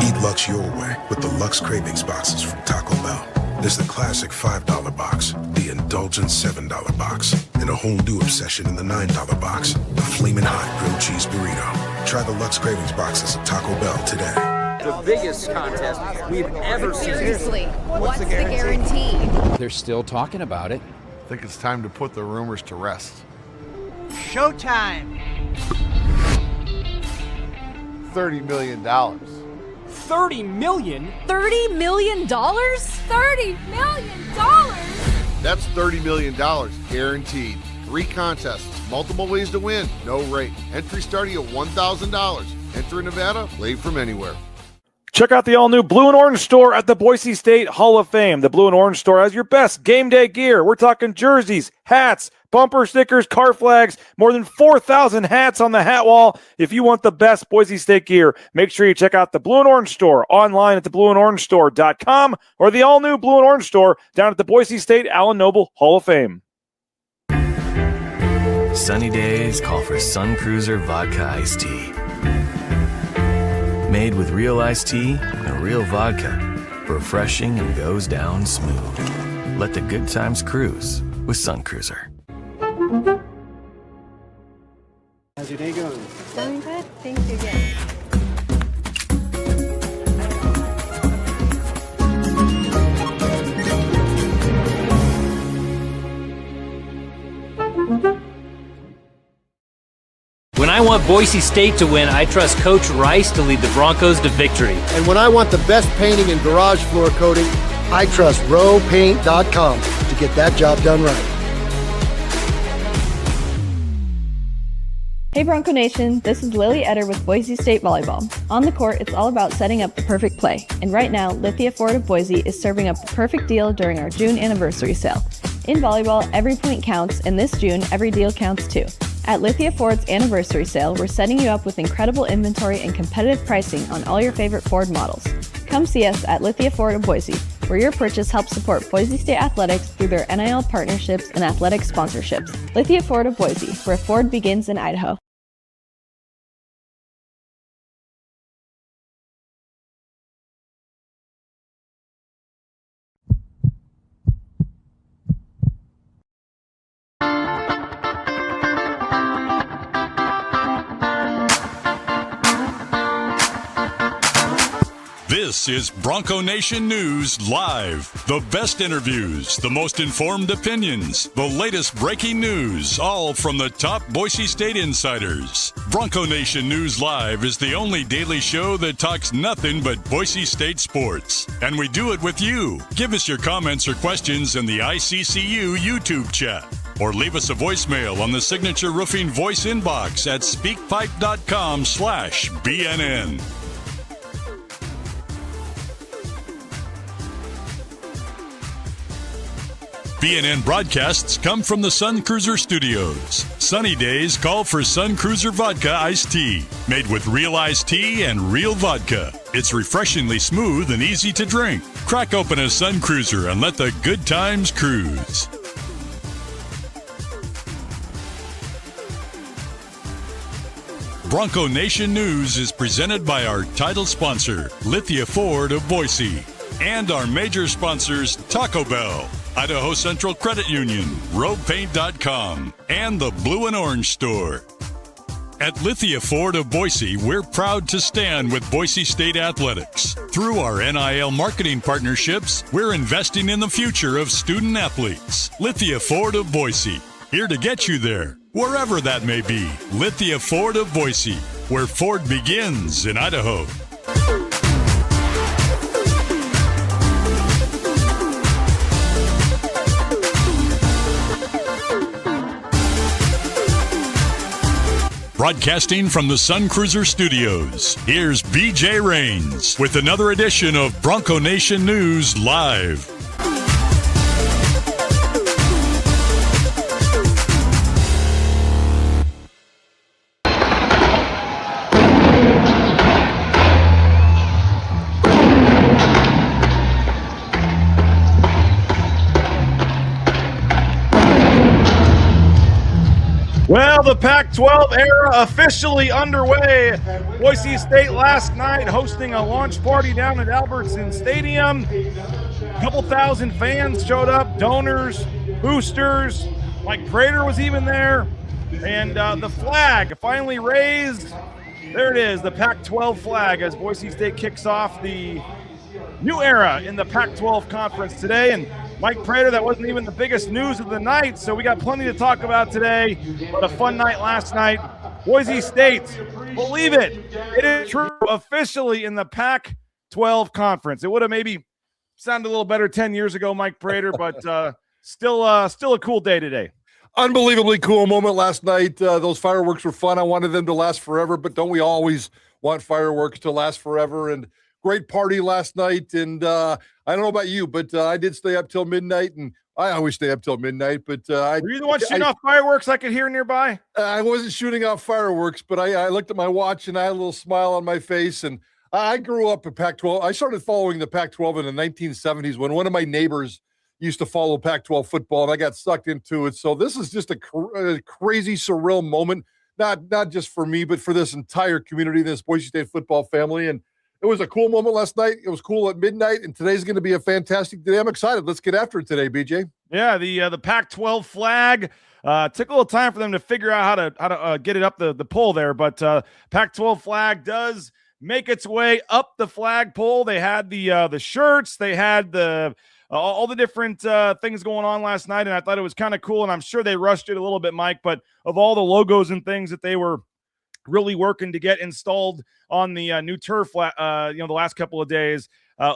Eat Lux your way with the Lux Cravings boxes from Taco Bell. There's the classic $5 box, the indulgent $7 box, and a whole new obsession in the $9 box, the flaming hot grilled cheese burrito. Try the Lux Cravings boxes at Taco Bell today. The biggest contest we've ever seen. Seriously, what's the guarantee? They're still talking about it. I think it's time to put the rumors to rest. Showtime! $30 million. $30 million? $30 million? $30 million? That's $30 million guaranteed. 3 contests, multiple ways to win, no rate. Entry starting at $1,000. Enter in Nevada, play from anywhere. Check out the all-new Blue and Orange store at the Boise State Hall of Fame. The Blue and Orange store has your best game day gear. We're talking jerseys, hats, bumper stickers, car flags, more than 4,000 hats on the hat wall. If you want the best Boise State gear, make sure you check out the Blue and Orange store online at theblueandorangestore.com or the all-new Blue and Orange store down at the Boise State Allen Noble Hall of Fame. Sunny days call for Sun Cruiser Vodka Iced Tea. Made with real iced tea and real vodka. Refreshing and goes down smooth. Let the good times cruise with Sun Cruiser. How's your day going? Going good. Thank you again. When I want Boise State to win, I trust Coach Rice to lead the Broncos to victory. And when I want the best painting and garage floor coating, I trust rowpaint.com to get that job done right. Hey Bronco Nation, this is Lily Etter with Boise State Volleyball. On the court, it's all about setting up the perfect play. And right now, Lithia Ford of Boise is serving up the perfect deal during our June anniversary sale. In volleyball, every point counts, and this June, every deal counts too. At Lithia Ford's anniversary sale, we're setting you up with incredible inventory and competitive pricing on all your favorite Ford models. Come see us at Lithia Ford of Boise, where your purchase helps support Boise State athletics through their NIL partnerships and athletic sponsorships. Lithia Ford of Boise, where Ford begins in Idaho. This is Bronco Nation News Live. The best interviews, the most informed opinions, the latest breaking news, all from the top Boise State insiders. Bronco Nation News Live is the only daily show that talks nothing but Boise State sports. And we do it with you. Give us your comments or questions in the ICCU YouTube chat. Or leave us a voicemail on the Signature Roofing voice inbox at speakpipe.com/BNN. BNN broadcasts come from the Sun Cruiser Studios. Sunny days call for Sun Cruiser Vodka Iced Tea, made with real iced tea and real vodka. It's refreshingly smooth and easy to drink. Crack open a Sun Cruiser and let the good times cruise. Bronco Nation News is presented by our title sponsor, Lithia Ford of Boise, and our major sponsors, Taco Bell, Idaho Central Credit Union, RowPaint.com, and the Blue and Orange Store. At Lithia Ford of Boise, we're proud to stand with Boise State athletics. Through our NIL marketing partnerships, we're investing in the future of student athletes. Lithia Ford of Boise, here to get you there, wherever that may be. Lithia Ford of Boise, where Ford begins in Idaho. Broadcasting from the Sun Cruiser Studios, here's BJ Rains with another edition of Bronco Nation News Live. Well, the Pac-12 era officially underway. Boise State last night hosting a launch party down at Albertson Stadium. A couple thousand fans showed up, donors, boosters. Mike Prater was even there. And the flag finally raised. There it is, the Pac-12 flag, as Boise State kicks off the new era in the Pac-12 conference today. And Mike Prater, that wasn't even the biggest news of the night, so we got plenty to talk about today. But a fun night last night. Boise State, believe it, it is true, officially in the Pac-12 conference. It would have maybe sounded a little better 10 years ago, Mike Prater, but still a cool day today. Unbelievably cool moment last night. Those fireworks were fun. I wanted them to last forever, but don't we always want fireworks to last forever? And great party last night. And I don't know about you, but I did stay up till midnight, and I always stay up till midnight. But were you the one shooting off fireworks I could hear nearby? I wasn't shooting off fireworks, but I looked at my watch and I had a little smile on my face. And I grew up at Pac-12. I started following the Pac-12 in the 1970s when one of my neighbors used to follow Pac-12 football, and I got sucked into it. So this is just a crazy, surreal moment, not just for me, but for this entire community, this Boise State football family. And it was a cool moment last night. It was cool at midnight, and today's going to be a fantastic day. I'm excited. Let's get after it today, BJ. Yeah, the Pac-12 flag took a little time for them to figure out how to get it up the pole there, but Pac-12 flag does make its way up the flagpole. They had the shirts, they had the all the different things going on last night, and I thought it was kind of cool, and I'm sure they rushed it a little bit, Mike, but of all the logos and things that they were really working to get installed on the new turf, the last couple of days,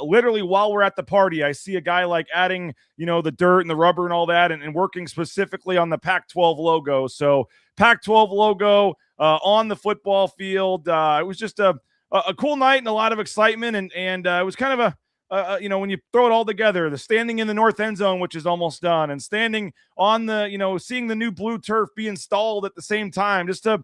literally while we're at the party, I see a guy like adding, the dirt and the rubber and all that, and working specifically on the Pac-12 logo. So Pac-12 logo on the football field. It was just a cool night and a lot of excitement, and it was kind of a when you throw it all together, the standing in the north end zone, which is almost done, and standing on the, seeing the new blue turf be installed at the same time, just a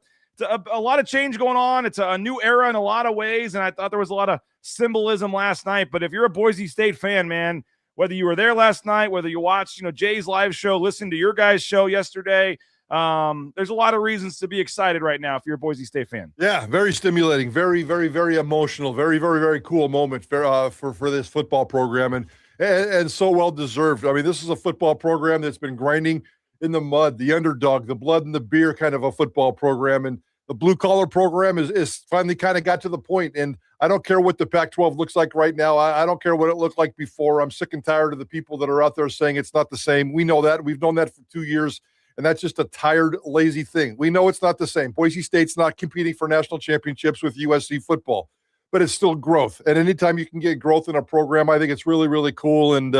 lot of change going on. It's a new era in a lot of ways, and I thought there was a lot of symbolism last night. But if you're a Boise State fan, man, whether you were there last night, whether you watched, Jay's live show, listened to your guys' show yesterday, there's a lot of reasons to be excited right now if you're a Boise State fan. Yeah, very stimulating, very, very, very emotional, very, very, very cool moment for this football program, and so well deserved. I mean, this is a football program that's been grinding in the mud, the underdog, the blood and the beer kind of a football program, and the blue collar program is finally kind of got to the point. And I don't care what the Pac-12 looks like right now. I don't care what it looked like before. I'm sick and tired of the people that are out there saying it's not the same. We know that. We've known that for 2 years. And that's just a tired, lazy thing. We know it's not the same. Boise State's not competing for national championships with USC football, but it's still growth. And anytime you can get growth in a program, I think it's really, really cool. And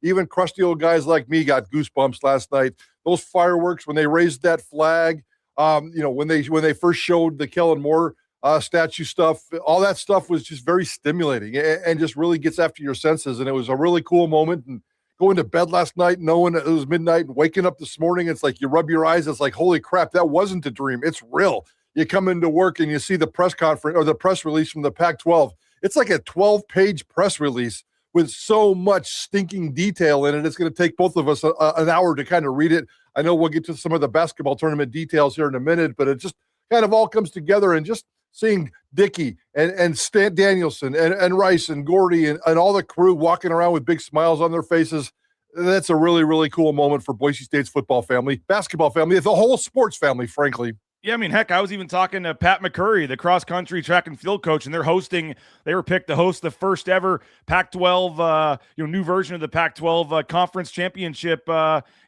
even crusty old guys like me got goosebumps last night. Those fireworks, when they raised that flag, when they first showed the Kellen Moore statue stuff, all that stuff was just very stimulating and just really gets after your senses. And it was a really cool moment. And going to bed last night knowing it was midnight and waking up this morning, it's like you rub your eyes. It's like, holy crap, that wasn't a dream. It's real. You come into work and you see the press conference or the press release from the Pac-12. It's like a 12-page press release with so much stinking detail in it. It's going to take both of us an hour to kind of read it. I know we'll get to some of the basketball tournament details here in a minute, but it just kind of all comes together, and just seeing Dickey and Stan Danielson and Rice and Gordy and all the crew walking around with big smiles on their faces, that's a really, really cool moment for Boise State's football family, basketball family, the whole sports family, frankly. Yeah, I mean, heck, I was even talking to Pat McCurry, the cross-country track and field coach, and they were picked to host the first ever Pac-12, new version of the Pac-12 conference championship,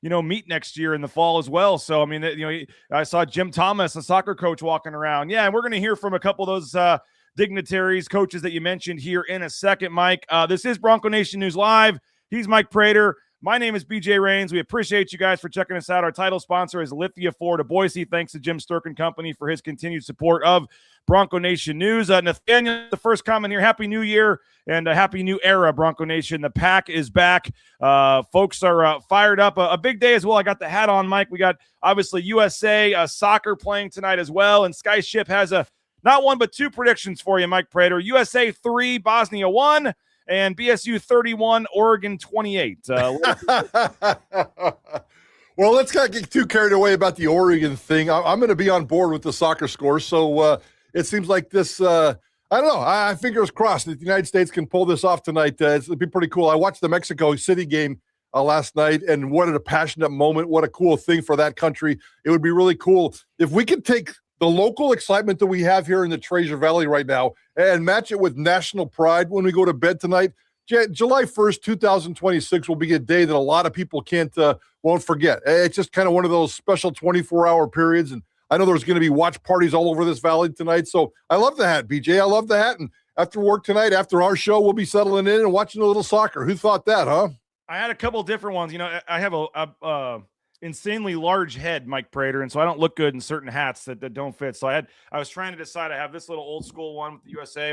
meet next year in the fall as well. So, I mean, I saw Jim Thomas, a soccer coach, walking around. Yeah, and we're going to hear from a couple of those dignitaries, coaches that you mentioned here in a second, Mike. This is Bronco Nation News Live. He's Mike Prater. My name is BJ Rains. We appreciate you guys for checking us out. Our title sponsor is Lithia Ford of Boise. Thanks to Jim Sturk and Company for his continued support of Bronco Nation News. Nathaniel, the first comment here. Happy New Year and a happy new era, Bronco Nation. The Pac is back. Folks are fired up. A big day as well. I got the hat on, Mike. We got, obviously, USA soccer playing tonight as well. And Skyship has not one but two predictions for you, Mike Prater. USA 3, Bosnia 1. And BSU 31, Oregon 28. Well, let's not get too carried away about the Oregon thing. I'm going to be on board with the soccer score. So it seems like this, I don't know. I fingers crossed that the United States can pull this off tonight. It'll be pretty cool. I watched the Mexico City game last night, and what a passionate moment. What a cool thing for that country. It would be really cool if we could take the local excitement that we have here in the Treasure Valley right now and match it with national pride when we go to bed tonight. July 1st, 2026 will be a day that a lot of people won't forget. It's just kind of one of those special 24-hour periods, and I know there's going to be watch parties all over this valley tonight, so I love the hat, BJ. I love the hat, and after work tonight, after our show, we'll be settling in and watching a little soccer. Who thought that, huh? I had a couple different ones. You know, I have a insanely large head, Mike Prater, and so I don't look good in certain hats that don't fit. So I was trying to decide. I have this little old school one with the USA.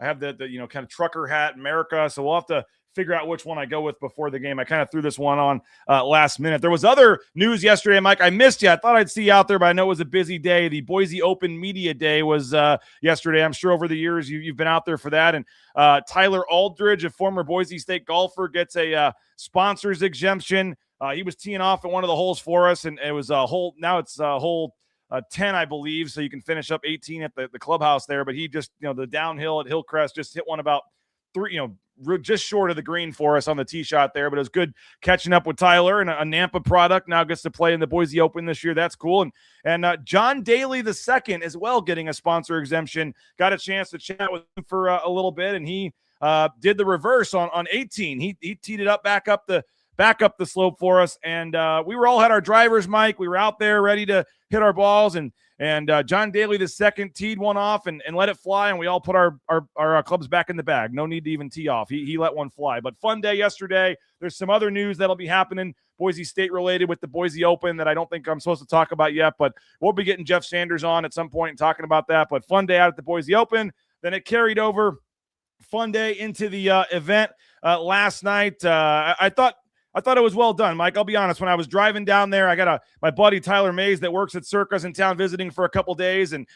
I have the kind of trucker hat, America. So we'll have to figure out which one I go with before the game. I kind of threw this one on last minute. There was other news yesterday, Mike. I missed you. I thought I'd see you out there, but I know it was a busy day. The Boise Open Media Day was yesterday. I'm sure over the years you've been out there for that. And Tyler Aldridge, a former Boise State golfer, gets a sponsor's exemption. He was teeing off at one of the holes for us, and it was a hole. Now it's hole 10, I believe, so you can finish up 18 at the clubhouse there. But he just, the downhill at Hillcrest just hit one about three, just short of the green for us on the tee shot there. But it was good catching up with Tyler, and a Nampa product now gets to play in the Boise Open this year. That's cool. And John Daly II as well getting a sponsor exemption. Got a chance to chat with him for a little bit, and he did the reverse on 18. He teed it up back up the slope for us, and we had our drivers, Mike. We were out there ready to hit our balls, and John Daly II teed one off and let it fly, and we all put our clubs back in the bag. No need to even tee off. He let one fly. But fun day yesterday. There's some other news that'll be happening, Boise State related, with the Boise Open that I don't think I'm supposed to talk about yet, but we'll be getting Jeff Sanders on at some point and talking about that. But fun day out at the Boise Open. Then it carried over, fun day into the event last night. I thought it was well done, Mike. I'll be honest. When I was driving down there, I got my buddy Tyler Mays that works at Circus in town visiting for a couple days, and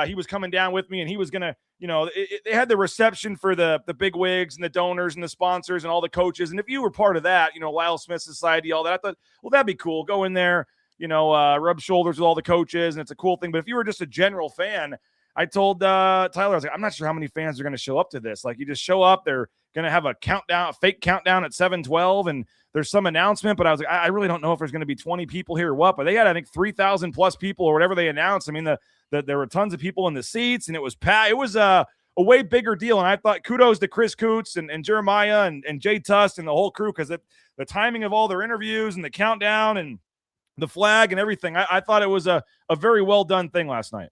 he was coming down with me, and he was gonna, they had the reception for the big wigs and the donors and the sponsors and all the coaches. And if you were part of that, Lyle Smith Society, all that, I thought, well, that'd be cool. Go in there, rub shoulders with all the coaches, and it's a cool thing. But if you were just a general fan, I told Tyler, I was like, I'm not sure how many fans are going to show up to this. Like, you just show up, they're going to have a fake countdown at 7:12, and there's some announcement. But I was like, I really don't know if there's going to be 20 people here or what. But they had, I think, 3,000 plus people or whatever they announced. I mean, there were tons of people in the seats, and it was packed. It was a way bigger deal. And I thought kudos to Chris Coots and Jeremiah and Jay Tust and the whole crew, because the timing of all their interviews and the countdown and the flag and everything, I thought it was a very well done thing last night.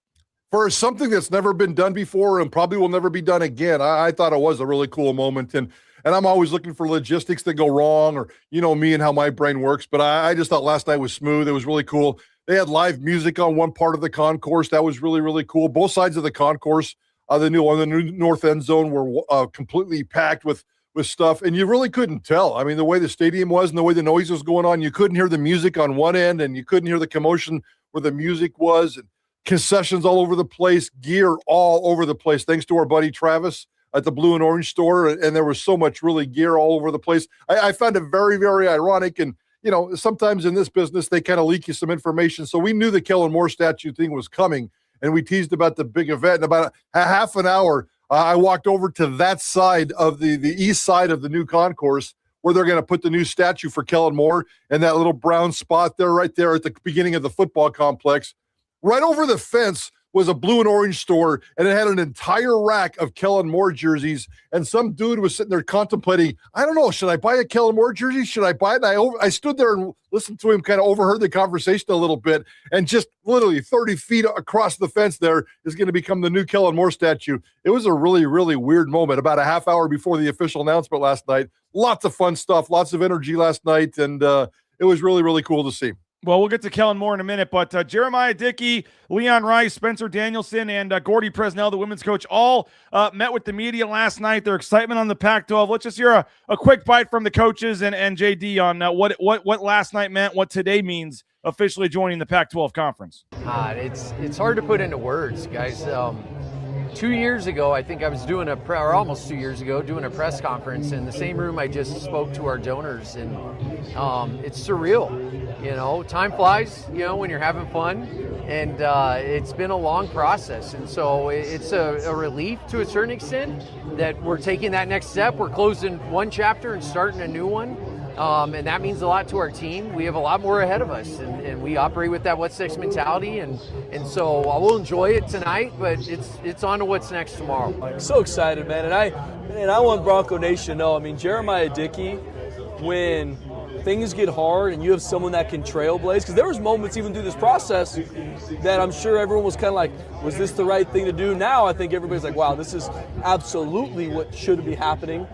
For something that's never been done before and probably will never be done again, I thought it was a really cool moment. And I'm always looking for logistics that go wrong, or, me and how my brain works. But I just thought last night was smooth. It was really cool. They had live music on one part of the concourse. That was really, really cool. Both sides of the concourse, the new north end zone, were completely packed with stuff. And you really couldn't tell. I mean, the way the stadium was and the way the noise was going on, you couldn't hear the music on one end, and you couldn't hear the commotion where the music was. And concessions all over the place, gear all over the place, thanks to our buddy Travis at the Blue and Orange store. And there was so much really gear all over the place. I found it very, very ironic. And, sometimes in this business, they kind of leak you some information. So we knew the Kellen Moore statue thing was coming, and we teased about the big event. In about a half an hour, I walked over to that side of the east side of the new concourse, where they're going to put the new statue for Kellen Moore, and that little brown spot there, right there at the beginning of the football complex. Right over the fence was a Blue and Orange store, and it had an entire rack of Kellen Moore jerseys. And some dude was sitting there contemplating, I don't know, should I buy a Kellen Moore jersey? Should I buy it? And I stood there and listened to him, kind of overheard the conversation a little bit, and just literally 30 feet across the fence there is going to become the new Kellen Moore statue. It was a really, really weird moment about a half hour before the official announcement last night. Lots of fun stuff, lots of energy last night, and it was really, really cool to see. Well, we'll get to Kellen Moore in a minute, but Jeremiah Dickey, Leon Rice, Spencer Danielson, and Gordy Presnell, the women's coach, all met with the media last night. Their excitement on the Pac-12. Let's just hear a quick bite from the coaches and JD on what last night meant, what today means officially joining the Pac-12 conference. It's hard to put into words, guys. 2 years ago, I think I was doing or almost 2 years ago, doing a press conference in the same room I just spoke to our donors, and it's surreal. Time flies, when you're having fun, and it's been a long process, and so it's a relief to a certain extent that we're taking that next step. We're closing one chapter and starting a new one. And that means a lot to our team. We have a lot more ahead of us, and we operate with that what's next mentality, and so I will enjoy it tonight, but it's on to what's next tomorrow. I'm so excited, man, and I want Bronco Nation to know, Jeremiah Dickey, when things get hard and you have someone that can trailblaze, because there was moments even through this process that I'm sure everyone was kind of like, was this the right thing to do? Now I think everybody's like, wow, this is absolutely what should be happening.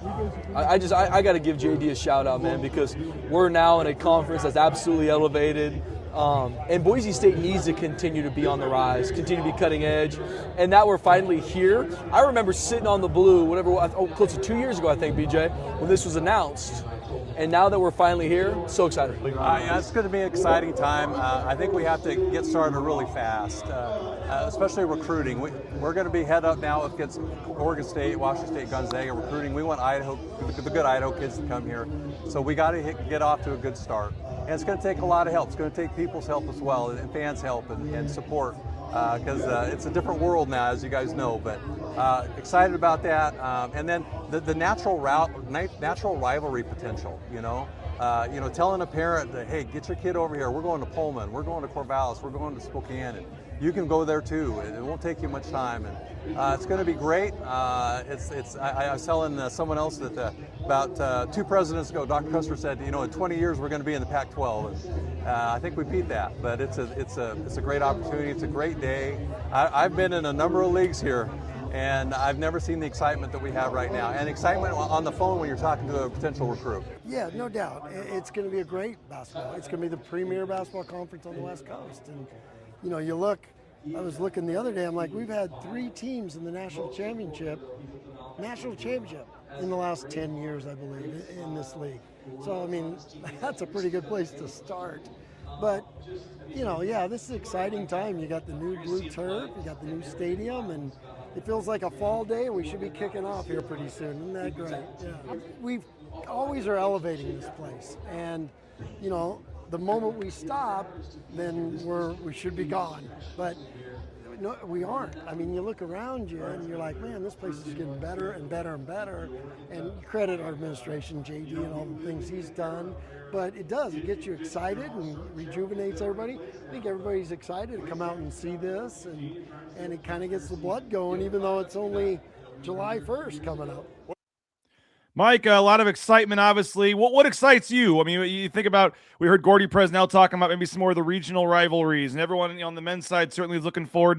I got to give JD a shout out, man, because we're now in a conference that's absolutely elevated. And Boise State needs to continue to be on the rise, continue to be cutting edge, and that we're finally here. I remember sitting on the blue, close to 2 years ago, I think, BJ, when this was announced. And now that we're finally here, so excited. Yeah, it's going to be an exciting time. I think we have to get started really fast, especially recruiting. We're going to be head up now against Oregon State, Washington State, Gonzaga recruiting. We want the good Idaho kids to come here. So we got to get off to a good start. And it's going to take a lot of help. It's going to take people's help as well, and fans' help and support, because it's a different world now, as you guys know. But excited about that. And then the natural rivalry potential, telling a parent that, hey, get your kid over here. We're going to Pullman. We're going to Corvallis. We're going to Spokane. And you can go there too. It won't take you much time. And it's going to be great. I was telling someone else that about 2 presidents ago, Dr. Custer said, in 20 years we're going to be in the Pac-12. And I think we beat that. But it's a great opportunity. It's a great day. I've been in a number of leagues here, and I've never seen the excitement that we have right now. And excitement on the phone when you're talking to a potential recruit. Yeah, no doubt. It's going to be a great basketball. It's going to be the premier basketball conference on the West Coast. And, I was looking the other day, I'm like, we've had 3 teams in the national championship in the last 10 years, I believe, in this league. So, that's a pretty good place to start. But, this is an exciting time. You got the new blue turf, you got the new stadium, and it feels like a fall day, and we should be kicking off here pretty soon. Isn't that great? Yeah. We always are elevating this place. And, the moment we stop, then we should be gone. But no, we aren't. You look around you and you're like, man, this place is getting better and better and better. And you credit our administration, JD, and all the things he's done. But it does. It gets you excited and rejuvenates everybody. I think everybody's excited to come out and see this, and it kind of gets the blood going, even though it's only July 1st coming up. Mike, a lot of excitement, obviously. What excites you? You think about, we heard Gordy Presnell talking about maybe some more of the regional rivalries, and everyone on the men's side certainly is looking forward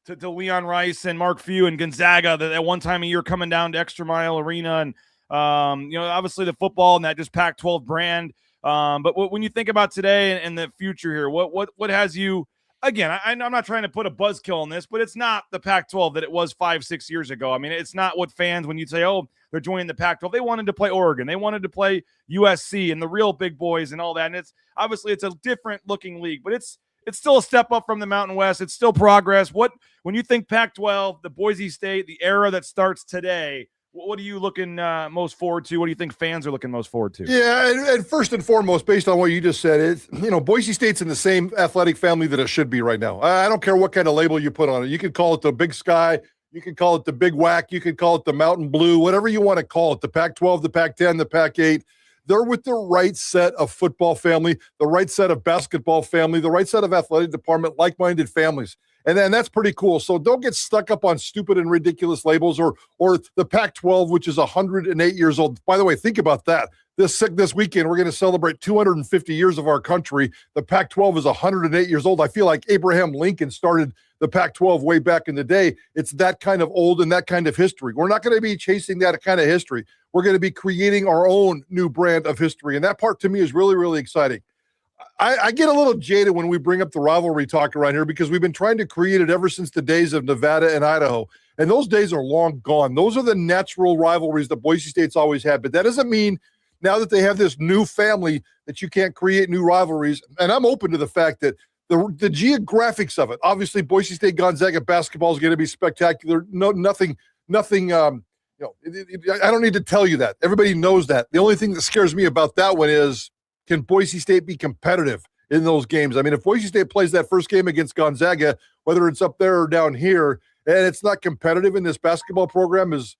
to Leon Rice and Mark Few and Gonzaga that one time a year coming down to Extra Mile Arena, and obviously the football and that just Pac-12 brand. But when you think about today and the future here, what has you? Again, I'm not trying to put a buzzkill on this, but it's not the Pac-12 that it was 5-6 years ago. It's not what fans, when you say, oh, they're joining the Pac-12, they wanted to play Oregon, they wanted to play USC and the real big boys and all that. And it's obviously a different looking league, but it's still a step up from the Mountain West. It's still progress. When you think Pac-12, the Boise State, the era that starts today, what are you looking most forward to? What do you think fans are looking most forward to? Yeah, and first and foremost, based on what you just said, it's, Boise State's in the same athletic family that it should be right now. I don't care what kind of label you put on it. You can call it the Big Sky, you can call it the Big Whack, you can call it the Mountain Blue, whatever you want to call it, the Pac-12, the Pac-10, the Pac-8. They're with the right set of football family, the right set of basketball family, the right set of athletic department, like-minded families. And then that's pretty cool. So don't get stuck up on stupid and ridiculous labels or the Pac-12, which is 108 years old. By the way, think about that. This weekend, we're going to celebrate 250 years of our country. The Pac-12 is 108 years old. I feel like Abraham Lincoln started the Pac-12 way back in the day. It's that kind of old and that kind of history. We're not going to be chasing that kind of history. We're going to be creating our own new brand of history. And that part to me is really, really exciting. I get a little jaded when we bring up the rivalry talk around here because we've been trying to create it ever since the days of Nevada and Idaho. And those days are long gone. Those are the natural rivalries that Boise State's always had. But that doesn't mean now that they have this new family that you can't create new rivalries. And I'm open to the fact that the geographics of it. Obviously, Boise State Gonzaga basketball is going to be spectacular. Nothing. I don't need to tell you that. Everybody knows that. The only thing that scares me about that one is, can Boise State be competitive in those games? I mean, if Boise State plays that first game against Gonzaga, whether it's up there or down here, and it's not competitive in this basketball program, is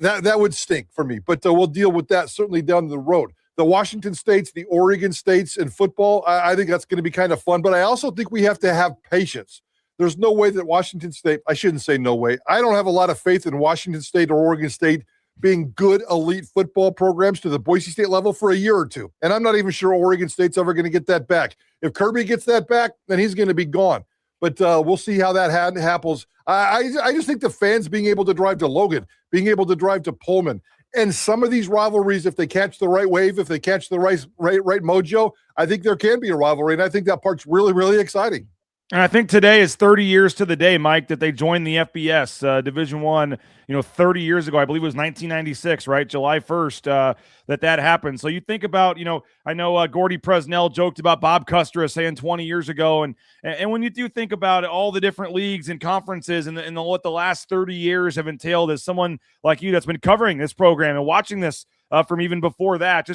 that would stink for me. But we'll deal with that certainly down the road. The Washington States, the Oregon States in football, I think that's going to be kind of fun. But I also think we have to have patience. There's no way that Washington State, I shouldn't say no way. I don't have a lot of faith in Washington State or Oregon State being good elite football programs to the Boise State level for a year or two. And I'm not even sure Oregon State's ever going to get that back. If Kirby gets that back, then he's going to be gone. But we'll see how that happens. I just think the fans being able to drive to Logan, being able to drive to Pullman, and some of these rivalries, if they catch the right wave, if they catch the right mojo, I think there can be a rivalry. And I think that part's really, really exciting. And I think today is 30 years to the day, Mike, that they joined the FBS Division I, 30 years ago. I believe it was 1996, right? July 1st, that happened. So you think about, I know Gordy Presnell joked about Bob Custra saying 20 years ago. And when you do think about all the different leagues and conferences and what the last 30 years have entailed, as someone like you that's been covering this program and watching this from even before that,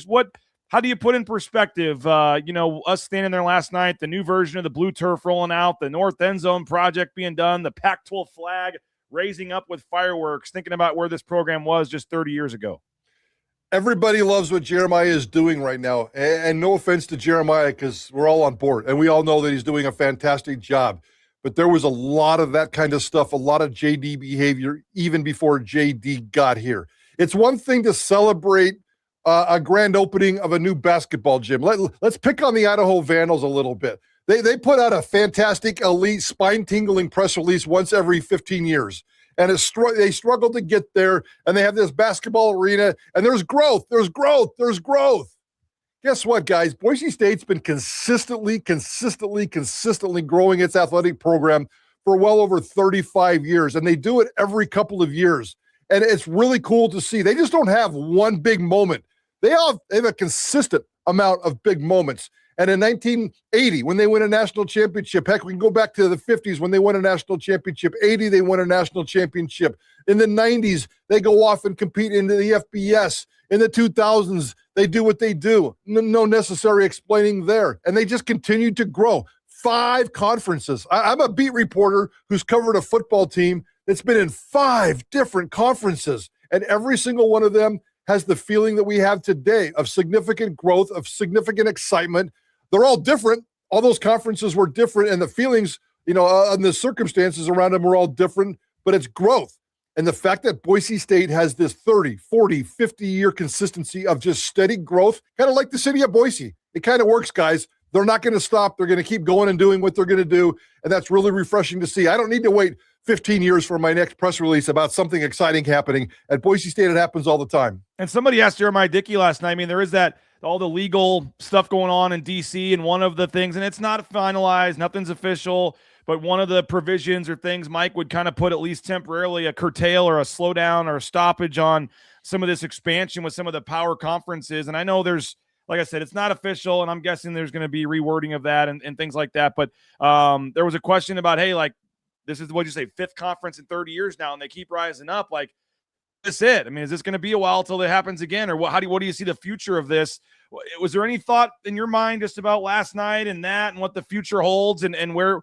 how do you put in perspective, us standing there last night, the new version of the blue turf rolling out, the North End Zone project being done, the Pac-12 flag raising up with fireworks, thinking about where this program was just 30 years ago? Everybody loves what Jeremiah is doing right now. And no offense to Jeremiah, because we're all on board, and we all know that he's doing a fantastic job. But there was a lot of that kind of stuff, a lot of JD behavior, even before JD got here. It's one thing to celebrate a grand opening of a new basketball gym. Let's pick on the Idaho Vandals a little bit. They put out a fantastic, elite, spine-tingling press release once every 15 years. And they struggle to get there, and they have this basketball arena, and there's growth. Guess what, guys? Boise State's been consistently growing its athletic program for well over 35 years, and they do it every couple of years. And it's really cool to see. They just don't have one big moment. They have a consistent amount of big moments. And in 1980, when they win a national championship, heck, we can go back to the 50s when they won a national championship. 80, they won a national championship. In the 90s, they go off and compete in the FBS. In the 2000s, they do what they do. No necessary explaining there. And they just continue to grow. 5 conferences. I'm a beat reporter who's covered a football team that's been in 5 different conferences. And every single one of them has the feeling that we have today of significant growth, of significant excitement. They're all different. All those conferences were different, and the feelings, and the circumstances around them were all different, but it's growth. And the fact that Boise State has this 30, 40, 50-year consistency of just steady growth, kind of like the city of Boise. It kind of works, guys. They're not going to stop. They're going to keep going and doing what they're going to do, and that's really refreshing to see. I don't need to wait 15 years for my next press release about something exciting happening. At Boise State, it happens all the time. And somebody asked Jeremiah Dickey last night. I mean, there is all the legal stuff going on in D.C., and one of the things, and it's not finalized, nothing's official, but one of the provisions or things Mike would kind of put, at least temporarily, a curtail or a slowdown or a stoppage on some of this expansion with some of the power conferences. And I know there's, like I said, it's not official, and I'm guessing there's going to be rewording of that and things like that. But there was a question about, hey, like, this is, what'd you say, 5th conference in 30 years now, and they keep rising up. Like, is this it? I mean, is this going to be a while until it happens again? Or what do you see the future of this? Was there any thought in your mind just about last night and that and what the future holds and where,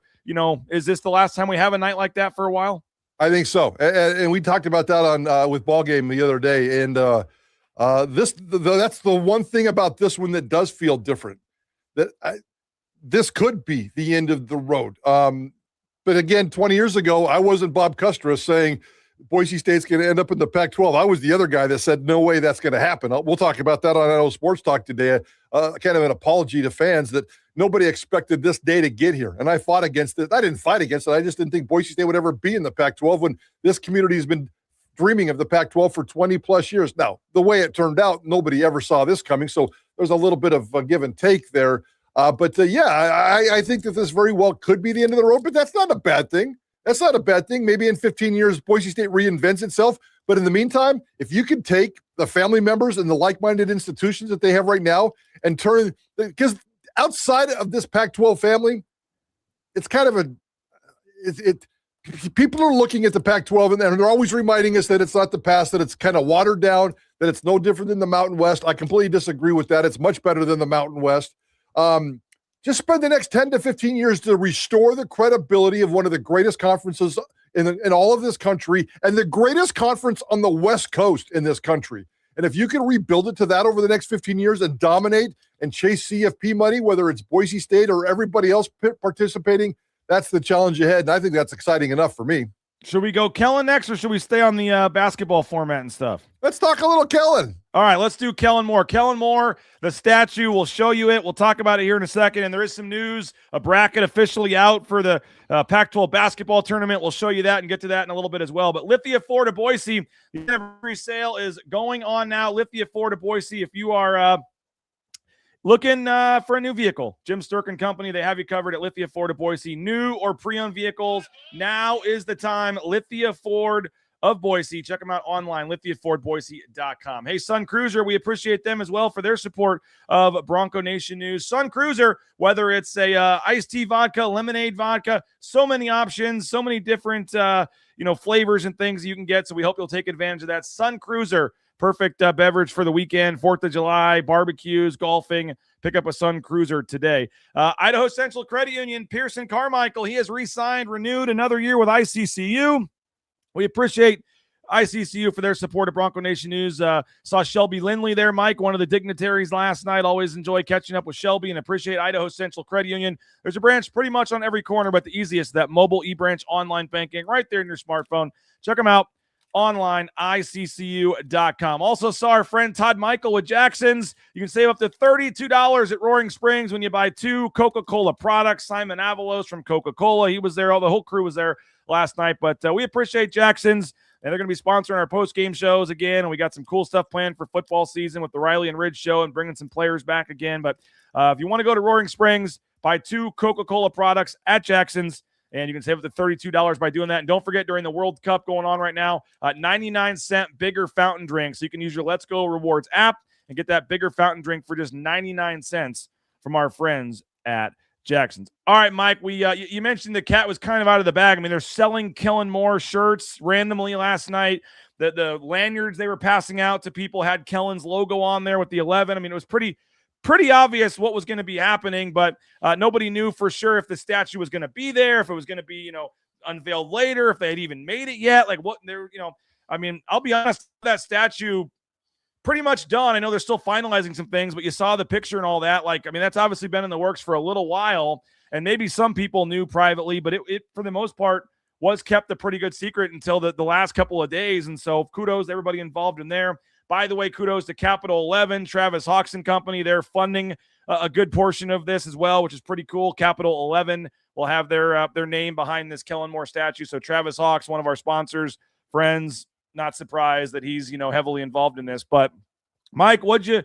is this the last time we have a night like that for a while? I think so. And we talked about that on with Ball Game the other day. And that's the one thing about this one that does feel different. This could be the end of the road. But again, 20 years ago, I wasn't Bob Custra saying Boise State's going to end up in the Pac-12. I was the other guy that said, no way that's going to happen. We'll talk about that on Idaho Sports Talk today. Kind of an apology to fans that nobody expected this day to get here. And I fought against it. I didn't fight against it. I just didn't think Boise State would ever be in the Pac-12 when this community has been dreaming of the Pac-12 for 20 plus years. Now, the way it turned out, nobody ever saw this coming. So there's a little bit of a give and take there. I think that this very well could be the end of the road, but that's not a bad thing. That's not a bad thing. Maybe in 15 years, Boise State reinvents itself. But in the meantime, if you can take the family members and the like-minded institutions that they have right now and turn, because outside of this Pac-12 family, it's kind of people are looking at the Pac-12 and they're always reminding us that it's not the past, that it's kind of watered down, that it's no different than the Mountain West. I completely disagree with that. It's much better than the Mountain West. Just spend the next 10 to 15 years to restore the credibility of one of the greatest conferences in all of this country and the greatest conference on the West Coast in this country. And if you can rebuild it to that over the next 15 years and dominate and chase CFP money, whether it's Boise State or everybody else participating, that's the challenge ahead. And I think that's exciting enough for me. Should we go Kellen next, or should we stay on the basketball format and stuff? Let's talk a little Kellen. All right, let's do Kellen Moore. Kellen Moore, the statue, we'll show you it. We'll talk about it here in a second. And there is some news, a bracket officially out for the Pac-12 basketball tournament. We'll show you that and get to that in a little bit as well. But Lithia Ford of Boise, the anniversary sale is going on now. Lithia Ford of Boise, if you are looking for a new vehicle, Jim Sturkin Company, they have you covered at Lithia Ford of Boise. New or pre-owned vehicles, now is the time. Lithia Ford of Boise. Check them out online, lithiafordboise.com. Hey, Sun Cruiser, we appreciate them as well for their support of Bronco Nation News. Sun Cruiser, whether it's a iced tea vodka, lemonade vodka, so many options, so many different flavors and things you can get. So we hope you'll take advantage of that. Sun Cruiser, perfect beverage for the weekend, 4th of July, barbecues, golfing. Pick up a Sun Cruiser today. Idaho Central Credit Union, Pearson Carmichael, he has re-signed, renewed another year with ICCU. We appreciate ICCU for their support of Bronco Nation News. Saw Shelby Lindley there, Mike, one of the dignitaries last night. Always enjoy catching up with Shelby and appreciate Idaho Central Credit Union. There's a branch pretty much on every corner, but the easiest, that mobile e-branch online banking right there in your smartphone. Check them out online, iccu.com. Also saw our friend Todd Michael with Jackson's. You can save up to $32 at Roaring Springs when you buy 2 Coca-Cola products. Simon Avalos from Coca-Cola, he was there. The whole crew was there last night, but we appreciate Jackson's, and they're going to be sponsoring our post-game shows again, and we got some cool stuff planned for football season with the Riley and Ridge show and bringing some players back again. But if you want to go to Roaring Springs, buy 2 Coca-Cola products at Jackson's, and you can save up to $32 by doing that. And don't forget, during the World Cup going on right now, 99-cent bigger fountain drink. So you can use your Let's Go Rewards app and get that bigger fountain drink for just 99 cents from our friends at Jackson's. All right, Mike, you mentioned the cat was kind of out of the bag. I mean, they're selling Kellen Moore shirts randomly last night. The lanyards they were passing out to people had Kellen's logo on there with the 11. I mean, it was pretty obvious what was going to be happening, but nobody knew for sure if the statue was going to be there, if it was going to be, unveiled later, if they had even made it yet. Like what they're, I mean, I'll be honest, that statue pretty much done. I know they're still finalizing some things, but you saw the picture and all that. Like, I mean, that's obviously been in the works for a little while, and maybe some people knew privately, but it for the most part was kept a pretty good secret until the last couple of days. And so kudos to everybody involved in there. By the way, kudos to Capital 11, Travis Hawks and Company. They're funding a good portion of this as well, which is pretty cool. Capital 11 will have their name behind this Kellen Moore statue. So Travis Hawks, one of our sponsors, friends, not surprised that he's, heavily involved in this. But Mike, what'd you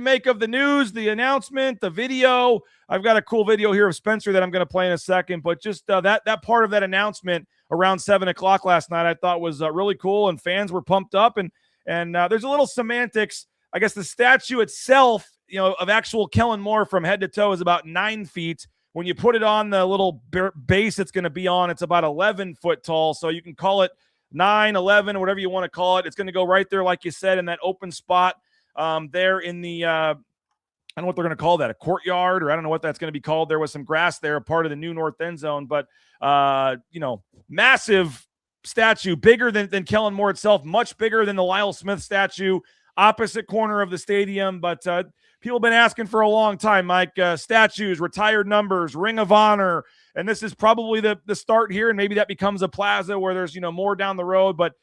make of the news, the announcement, the video? I've got a cool video here of Spencer that I'm going to play in a second, but just that part of that announcement around 7:00 last night, I thought was really cool, and fans were pumped up. And there's a little semantics. I guess the statue itself, of actual Kellen Moore from head to toe is about 9 feet. When you put it on the little base it's going to be on, it's about 11 foot tall. So you can call it 9, 11, whatever you want to call it. It's going to go right there, like you said, in that open spot there in the, I don't know what they're going to call that, a courtyard, or I don't know what that's going to be called. There was some grass there, a part of the new north end zone, but, massive statue, bigger than Kellen Moore itself, much bigger than the Lyle Smith statue, opposite corner of the stadium. But people have been asking for a long time, Mike, statues, retired numbers, Ring of Honor, and this is probably the start here, and maybe that becomes a plaza where there's, more down the road. But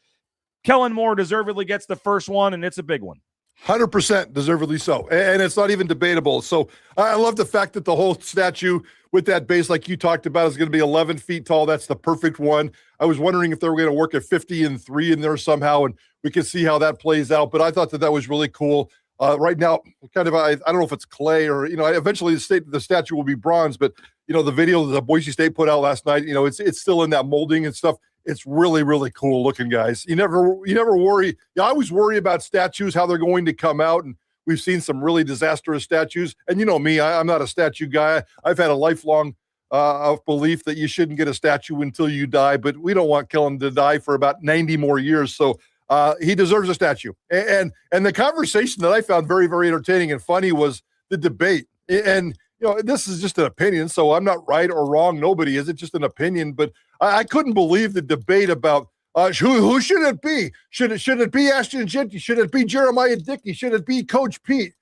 Kellen Moore deservedly gets the first one, and it's a big one. 100% deservedly so. And it's not even debatable. So I love the fact that the whole statue with that base, like you talked about, is going to be 11 feet tall. That's the perfect one. I was wondering if they were going to work at 50 and 3 in there somehow, and we can see how that plays out. But I thought that was really cool. Right now, kind of, I don't know if it's clay or, eventually the statue will be bronze, but, the video that Boise State put out last night, it's still in that molding and stuff. It's really, really cool looking, guys. You never worry. I always worry about statues, how they're going to come out. And we've seen some really disastrous statues. And me, I'm not a statue guy. I've had a lifelong of belief that you shouldn't get a statue until you die, but we don't want Kellen to die for about 90 more years. So he deserves a statue. And the conversation that I found very, very entertaining and funny was the debate. And, this is just an opinion, so I'm not right or wrong. Nobody is. It's just an opinion. But I couldn't believe the debate about who should it be? Should it be Ashton Jeanty? Should it be Jeremiah Dickey? Should it be Coach Pete?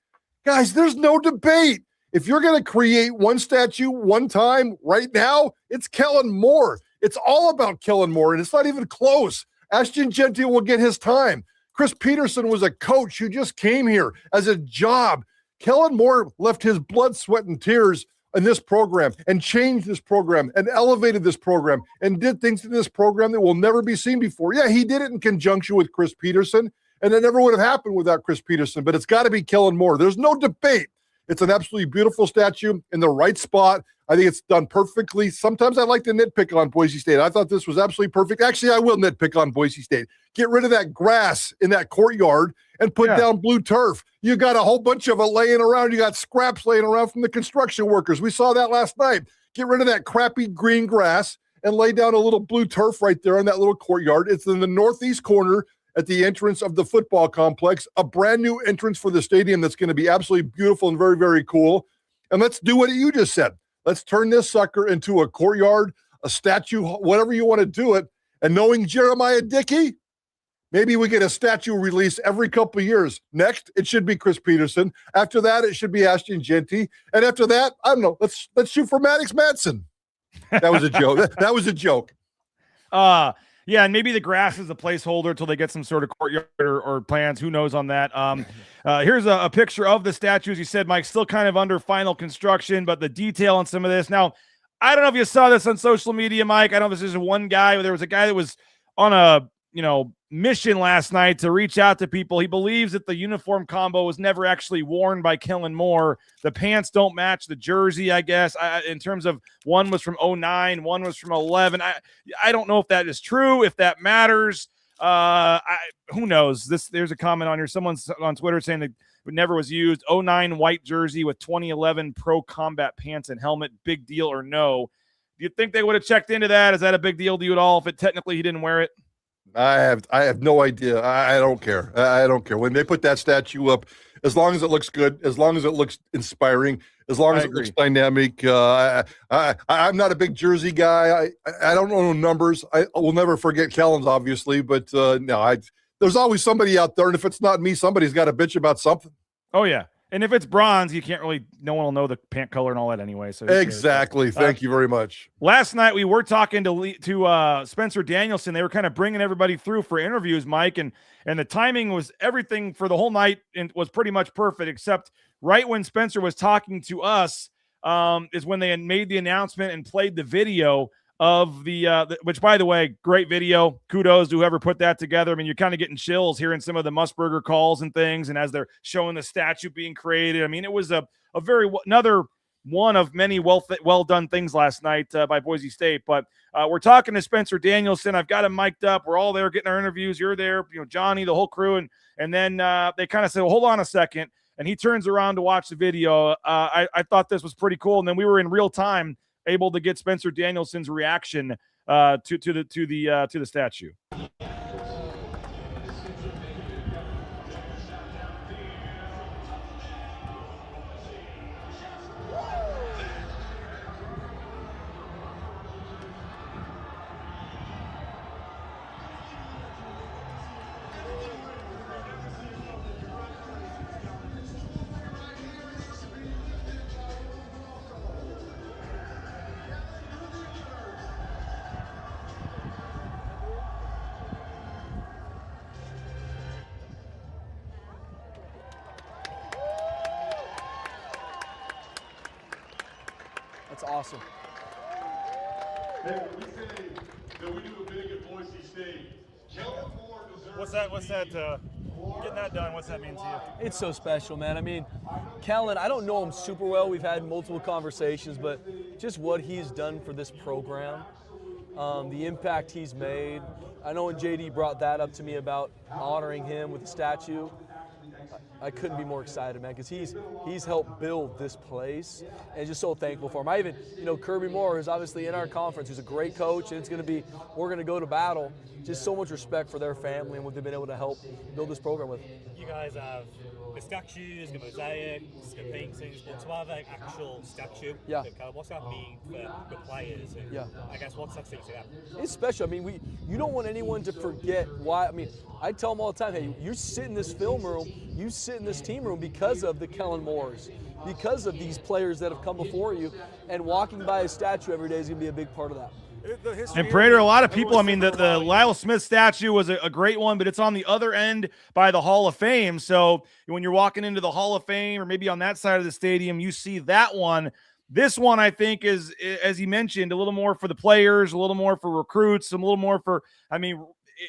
Guys, there's no debate. If you're going to create one statue one time right now, it's Kellen Moore. It's all about Kellen Moore, and it's not even close. Ashton Jeanty will get his time. Chris Peterson was a coach who just came here as a job. Kellen Moore left his blood, sweat, and tears in this program and changed this program and elevated this program and did things in this program that will never be seen before. Yeah, he did it in conjunction with Chris Peterson, and it never would have happened without Chris Peterson, but it's got to be Kellen Moore. There's no debate. It's an absolutely beautiful statue in the right spot. I think it's done perfectly. Sometimes I like to nitpick on Boise State. I thought this was absolutely perfect. Actually, I will nitpick on Boise State. Get rid of that grass in that courtyard and put down blue turf. You got a whole bunch of it laying around. You got scraps laying around from the construction workers. We saw that last night. Get rid of that crappy green grass and lay down a little blue turf right there in that little courtyard. It's in the northeast corner at the entrance of the football complex, a brand new entrance for the stadium that's going to be absolutely beautiful and very, very cool. And let's do what you just said. Let's turn this sucker into a courtyard, a statue, whatever you want to do it. And knowing Jeremiah Dickey, maybe we get a statue release every couple of years. Next, it should be Chris Peterson. After that, it should be Ashton Jeanty. And after that, I don't know, let's shoot for Maddox Madsen. That was a joke. That was a joke. Yeah, and maybe the grass is a placeholder until they get some sort of courtyard or plans. Who knows on that? Here's a picture of the statue. As you said, Mike, still kind of under final construction, but the detail on some of this. Now, I don't know if you saw this on social media, Mike. I don't know if this is one guy. There was a guy that was on a mission last night to reach out to people. He believes that the uniform combo was never actually worn by Kellen Moore. The pants don't match the jersey, I guess, in terms of one was from 09, one was from 11. I don't know if that is true, if that matters. Who knows? There's a comment on here. Someone's on Twitter saying that it never was used. 09 white jersey with 2011 pro combat pants and helmet. Big deal or no? Do you think they would have checked into that? Is that a big deal to you at all if technically he didn't wear it? I have no idea. I don't care. I don't care. When they put that statue up, as long as it looks good, as long as it looks inspiring, as long as it looks dynamic. I'm not a big jersey guy. I don't know numbers. I will never forget Kellen's, obviously, but there's always somebody out there, and if it's not me, somebody's got to bitch about something. Oh, yeah. And if it's bronze, you can't really – no one will know the pant color and all that anyway. So exactly. Thank you very much. Last night we were talking to Spencer Danielson. They were kind of bringing everybody through for interviews, Mike, and the timing was everything for the whole night and was pretty much perfect, except right when Spencer was talking to us is when they had made the announcement and played the video of which, by the way, great video. Kudos to whoever put that together. I mean, you're kind of getting chills hearing some of the Musburger calls and things, and as they're showing the statue being created. I mean, it was another one of many well done things last night by Boise State. But we're talking to Spencer Danielson. I've got him mic'd up. We're all there getting our interviews. You're there, Johnny, the whole crew, and then they kind of said, well, hold on a second, and he turns around to watch the video. I thought this was pretty cool, and then we were in real time able to get Spencer Danielson's reaction to the statue. That's awesome. Hey, when we say that we do it big at Boise State, Kellen Moore deserves. What's that? Getting that done, what's that mean to you? It's so special, man. I mean, Kellen, I don't know him super well. We've had multiple conversations, but just what he's done for this program, the impact he's made. I know when JD brought that up to me about honoring him with a statue, I couldn't be more excited, man, because he's helped build this place, and just so thankful for him. I even, Kirby Moore is obviously in our conference, who's a great coach, and we're going to go to battle. Just so much respect for their family and what they've been able to help build this program with. You guys have the statues, the mosaics, the paintings, but to have an actual statue, what's that mean for the players? And I guess what's that thing to them? It's special. I mean, you don't want anyone to forget why. I mean, I tell them all the time, hey, you sit in this film room, you sit in this team room because of the Kellen Moores, because of these players that have come before you, and walking by a statue every day is going to be a big part of that. And Prater, a lot of people, I mean, the Lyle Smith statue was a great one, but it's on the other end by the Hall of Fame. So when you're walking into the Hall of Fame or maybe on that side of the stadium, you see that one. This one, I think, is, as he mentioned, a little more for the players, a little more for recruits, a little more for, I mean,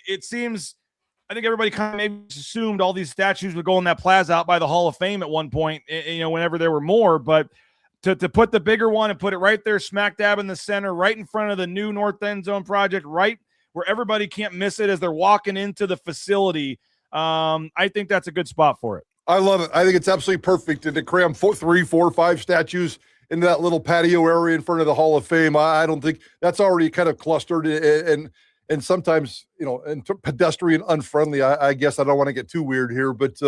it seems, I think everybody kind of maybe assumed all these statues would go in that plaza out by the Hall of Fame at one point, whenever there were more, but to put the bigger one and put it right there smack dab in the center, right in front of the new North End Zone project, right where everybody can't miss it as they're walking into the facility. I think that's a good spot for it. I love it. I think it's absolutely perfect. And to cram 3, 4, 5 statues into that little patio area in front of the Hall of Fame, I don't think that's already kind of clustered and sometimes, and pedestrian unfriendly. I guess I don't want to get too weird here, but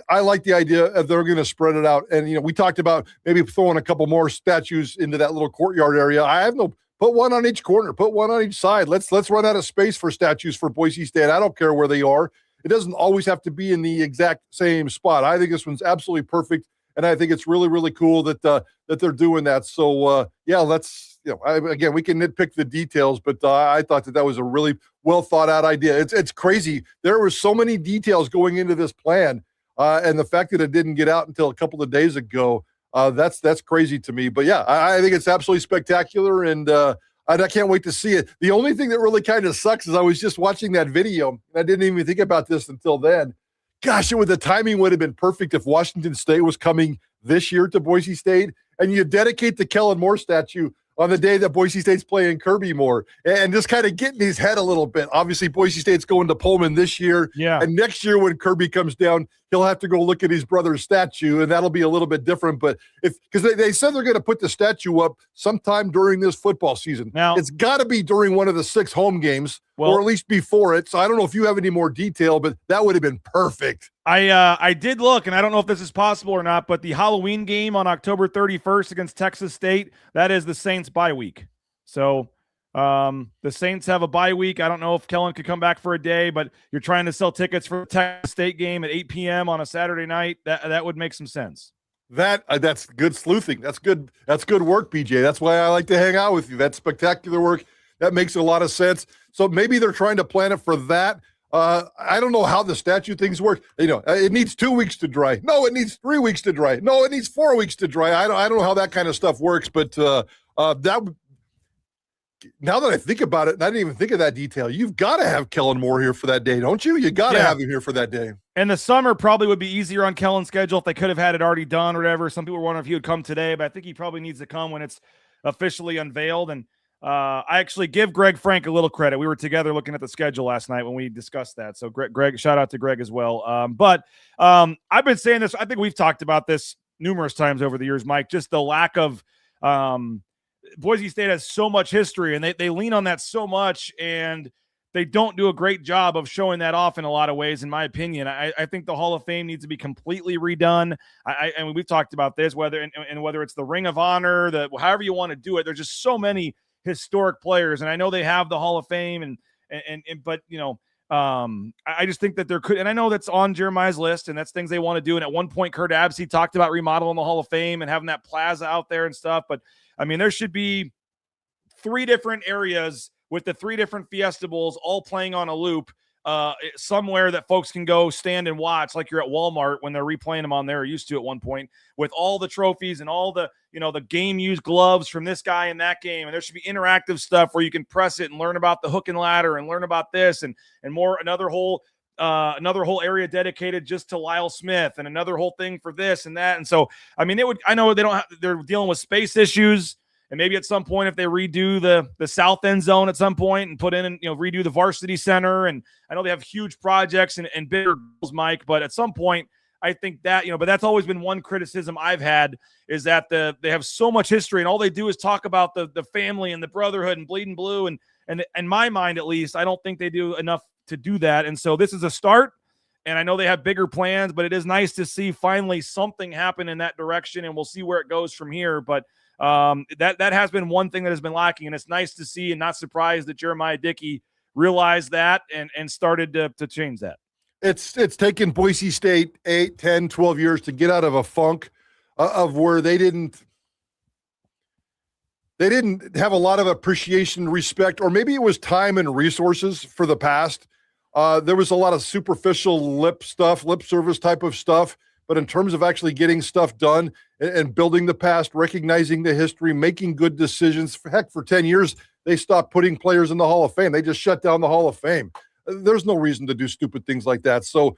I like the idea of they're going to spread it out. And, we talked about maybe throwing a couple more statues into that little courtyard area. I have put one on each corner, put one on each side. Let's run out of space for statues for Boise State. I don't care where they are. It doesn't always have to be in the exact same spot. I think this one's absolutely perfect. And I think it's really, really cool that they're doing that. So, let's, again, we can nitpick the details, but I thought that was a really well thought out idea. It's crazy. There were so many details going into this plan. And the fact that it didn't get out until a couple of days ago, that's crazy to me. But yeah, I think it's absolutely spectacular, and I can't wait to see it. The only thing that really kind of sucks is I was just watching that video, and I didn't even think about this until then. Gosh, the timing would have been perfect if Washington State was coming this year to Boise State, and you dedicate the Kellen Moore statue on the day that Boise State's playing Kirby Moore, and just kind of getting his head a little bit. Obviously, Boise State's going to Pullman this year. Yeah. And next year when Kirby comes down, he'll have to go look at his brother's statue, and that'll be a little bit different. But because they said they're going to put the statue up sometime during this football season. Now, it's got to be during one of the 6 home games, or at least before it. So I don't know if you have any more detail, but that would have been perfect. I did look, and I don't know if this is possible or not, but the Halloween game on October 31st against Texas State, that is the Saints bye week. So the Saints have a bye week. I don't know if Kellen could come back for a day, but you're trying to sell tickets for the Texas State game at 8 p.m. on a Saturday night. That would make some sense. That's good sleuthing. That's good work, BJ. That's why I like to hang out with you. That's spectacular work. That makes a lot of sense. So maybe they're trying to plan it for that. I don't know how the statue things work. It needs 2 weeks to dry. No, it needs 3 weeks to dry. No, it needs 4 weeks to dry. I don't know how that kind of stuff works, but now that I think about it, and I didn't even think of that detail, you've got to have Kellen Moore here for that day, don't you? You got to have him here for that day. And the summer probably would be easier on Kellen's schedule if they could have had it already done or whatever. Some people were wondering if he would come today, but I think he probably needs to come when it's officially unveiled. And I actually give Greg Frank a little credit. We were together looking at the schedule last night when we discussed that. So Greg, shout out to Greg as well. But I've been saying this. I think we've talked about this numerous times over the years, Mike, just the lack of Boise State has so much history, and they lean on that so much, and they don't do a great job of showing that off in a lot of ways, in my opinion. I think the Hall of Fame needs to be completely redone. I mean, we've talked about this, whether it's the Ring of Honor, however you want to do it. There's just so many historic players, and I know they have the Hall of Fame, but I just think that there could, and I know that's on Jeremiah's list, and that's things they want to do. And at one point, Kurt Absey talked about remodeling the Hall of Fame and having that plaza out there and stuff. But I mean, there should be 3 different areas with the 3 different Fiesta Bowls all playing on a loop somewhere that folks can go stand and watch, like you're at Walmart when they're replaying them on there, or used to at one point, with all the trophies and all the, the game used gloves from this guy in that game. And there should be interactive stuff where you can press it and learn about the hook and ladder and learn about this and more, another whole area dedicated just to Lyle Smith, and another whole thing for this and that. And so, I mean, I know they're dealing with space issues, and maybe at some point, if they redo the south end zone at some point and put in and, redo the varsity center. And I know they have huge projects and bigger goals, Mike, but at some point, I think that, but that's always been one criticism I've had, is that they have so much history and all they do is talk about the family and the brotherhood and bleeding blue. And in my mind, at least, I don't think they do enough to do that. And so this is a start. And I know they have bigger plans, but it is nice to see finally something happen in that direction, and we'll see where it goes from here. But that has been one thing that has been lacking, and it's nice to see and not surprised that Jeremiah Dickey realized that and started to change that. It's taken Boise State 8, 10, 12 years to get out of a funk of where they didn't have a lot of appreciation, respect, or maybe it was time and resources for the past. There was a lot of superficial lip service type of stuff. But in terms of actually getting stuff done and building the past, recognizing the history, making good decisions, heck, for 10 years, they stopped putting players in the Hall of Fame. They just shut down the Hall of Fame. There's no reason to do stupid things like that. So,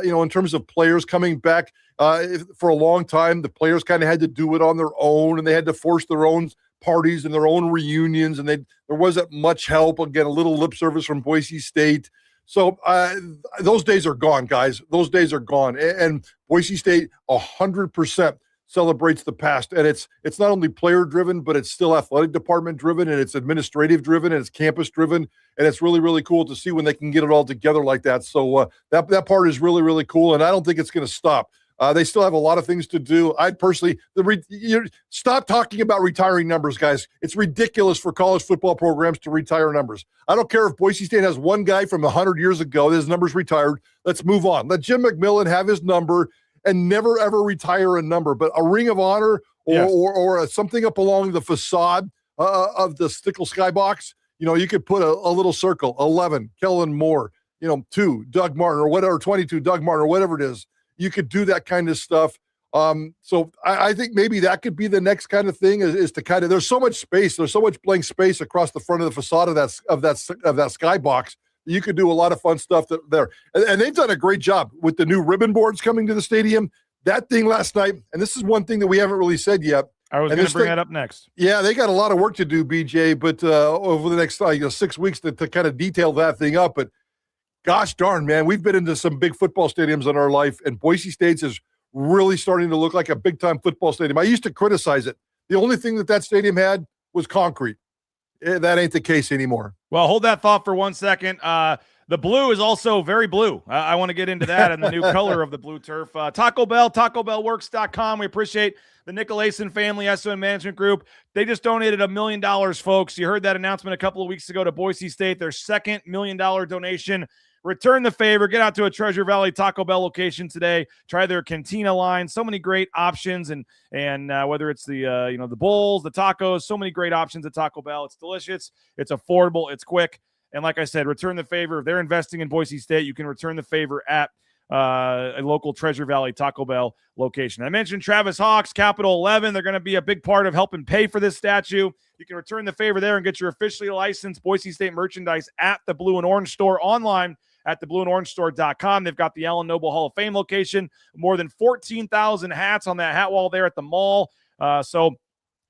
in terms of players coming back, for a long time, the players kind of had to do it on their own, and they had to force their own parties and their own reunions, and there wasn't much help. Again, a little lip service from Boise State. So those days are gone, guys. Those days are gone. And Boise State 100% celebrates the past. And it's not only player driven, but it's still athletic department driven, and it's administrative driven, and it's campus driven. And it's really, really cool to see when they can get it all together like that. So that part is really, really cool. And I don't think it's going to stop. They still have a lot of things to do. I'd personally stop talking about retiring numbers, guys. It's ridiculous for college football programs to retire numbers. I don't care if Boise State has one guy from 100 years ago, his number's retired. Let's move on. Let Jim McMillan have his number and never, ever retire a number. But a ring of honor or something up along the facade of the Stickle Skybox, you could put a little circle, 11, Kellen Moore, 2, Doug Martin, or whatever, 22, Doug Martin, or whatever it is. You could do that kind of stuff. So I think maybe that could be the next kind of thing is to kind of, there's so much space. There's so much blank space across the front of the facade of that skybox. You could do a lot of fun stuff there. And they've done a great job with the new ribbon boards coming to the stadium. That thing last night, and this is one thing that we haven't really said yet. I was going to bring that up next. Yeah, they got a lot of work to do, BJ, but over the next 6 weeks to kind of detail that thing up. But gosh darn, man, we've been into some big football stadiums in our life, and Boise State's is really starting to look like a big-time football stadium. I used to criticize it. The only thing that stadium had was concrete. That ain't the case anymore. Well, hold that thought for 1 second. The blue is also very blue. I want to get into that and the new color of the blue turf. Taco Bell, TacoBellWorks.com. We appreciate the Nicolason family, SON Management Group. They just donated $1 million, folks. You heard that announcement a couple of weeks ago to Boise State, their second $1 million donation. Return the favor. Get out to a Treasure Valley Taco Bell location today. Try their Cantina line. So many great options, and whether it's the bowls, the tacos, so many great options at Taco Bell. It's delicious. It's affordable. It's quick. And like I said, return the favor. If they're investing in Boise State, you can return the favor at a local Treasure Valley Taco Bell location. I mentioned Travis Hawks, Capital 11. They're going to be a big part of helping pay for this statue. You can return the favor there and get your officially licensed Boise State merchandise at the Blue and Orange Store online at theblueandorangestore.com. They've got the Allen Noble Hall of Fame location, more than 14,000 hats on that hat wall there at the mall. So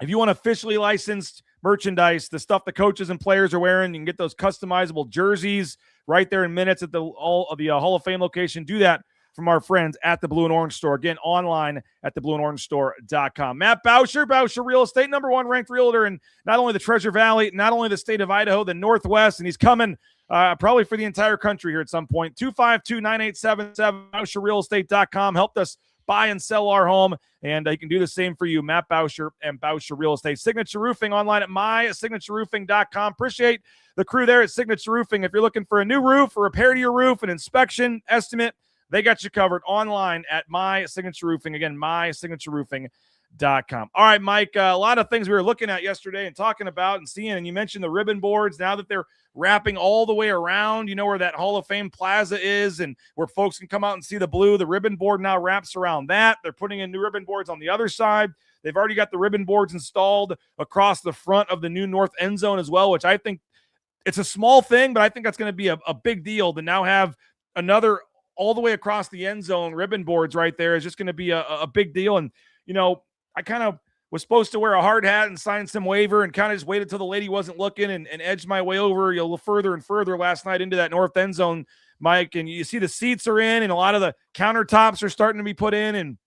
if you want officially licensed merchandise, the stuff the coaches and players are wearing, you can get those customizable jerseys right there in minutes at the Hall of Fame location. Do that from our friends at the Blue and Orange Store. Again, online at theblueandorangestore.com. Matt Bauscher Real Estate, number one ranked realtor in not only the Treasure Valley, not only the state of Idaho, the Northwest, and he's coming probably for the entire country here at some point. 252-9877, BauscherRealEstate.com. Helped us buy and sell our home, and he can do the same for you. Matt Bauscher and Bauscher Real Estate. Signature Roofing online at mysignatureroofing.com. Appreciate the crew there at Signature Roofing. If you're looking for a new roof, a repair to your roof, an inspection estimate, they got you covered online at My Signature Roofing. Again, mysignatureroofing.com. All right, Mike, a lot of things we were looking at yesterday and talking about and seeing, and you mentioned the ribbon boards. Now that they're wrapping all the way around, where that Hall of Fame plaza is and where folks can come out and see the blue, the ribbon board now wraps around that. They're putting in new ribbon boards on the other side. They've already got the ribbon boards installed across the front of the new north end zone as well, which I think it's a small thing, but I think that's going to be a big deal to now have another all the way across the end zone ribbon boards right there is just going to be a big deal. And, I kind of was supposed to wear a hard hat and sign some waiver and kind of just waited till the lady wasn't looking and edged my way over further and further last night into that north end zone. Mike, and you see the seats are in, and a lot of the countertops are starting to be put in, and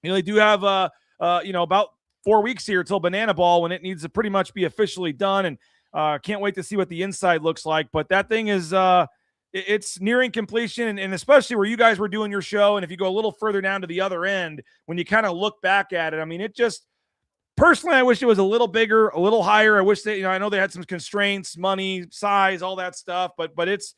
they do have about 4 weeks here till Banana Ball when it needs to pretty much be officially done, and can't wait to see what the inside looks like. But that thing is it's nearing completion, and especially where you guys were doing your show, and if you go a little further down to the other end, when you kind of look back at it, I mean, it just personally, I wish it was a little bigger, a little higher. I wish they, I know they had some constraints, money, size, all that stuff, but it's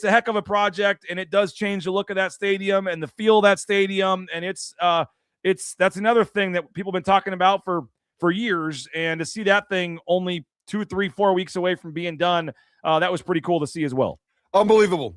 a heck of a project, and it does change the look of that stadium and the feel of that stadium, and that's another thing that people have been talking about for years, and to see that thing only 2, 3, 4 weeks away from being done, that was pretty cool to see as well. Unbelievable.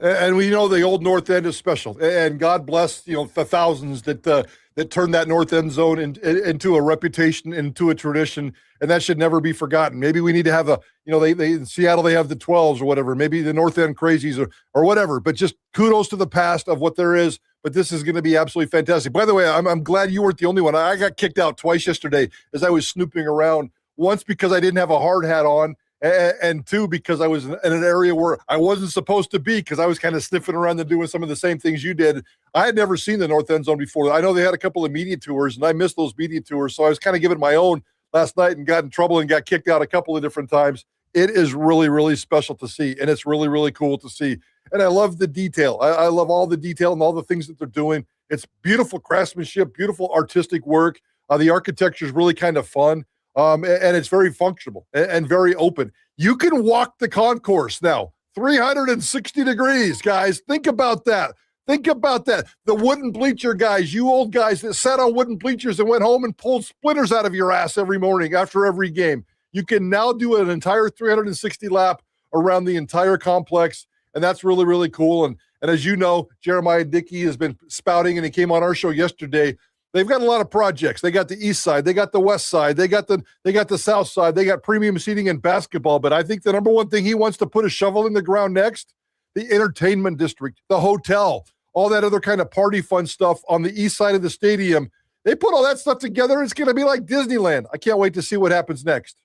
And we know the old North End is special, and God bless, the thousands that turned that North End zone into a reputation, into a tradition, and that should never be forgotten. Maybe we need to have they in Seattle, they have the 12s or whatever, maybe the North End Crazies or whatever, but just kudos to the past of what there is. But this is going to be absolutely fantastic. By the way, I'm glad you weren't the only one. I got kicked out twice yesterday as I was snooping around, once because I didn't have a hard hat on, and 2, because I was in an area where I wasn't supposed to be, because I was kind of sniffing around and doing some of the same things you did. I had never seen the North End Zone before. I know they had a couple of media tours, and I missed those media tours, so I was kind of giving my own last night and got in trouble and got kicked out a couple of different times. It is really, really special to see, and it's really, really cool to see. And I love the detail. I love all the detail and all the things that they're doing. It's beautiful craftsmanship, beautiful artistic work. The architecture is really kind of fun. And it's very functional and very open. You can walk the concourse now, 360 degrees, guys. Think about that. The wooden bleacher guys, you old guys that sat on wooden bleachers and went home and pulled splinters out of your ass every morning after every game. You can now do an entire 360 lap around the entire complex, and that's really, really cool. And as you know, Jeremiah Dickey has been spouting, and he came on our show yesterday. They've got a lot of projects. They got the east side, they got the west side, they got the south side, they got premium seating and basketball. But I think the number one thing he wants to put a shovel in the ground next, the entertainment district, the hotel, all that other kind of party fun stuff on the east side of the stadium. They put all that stuff together. It's going to be like Disneyland. I can't wait to see what happens next.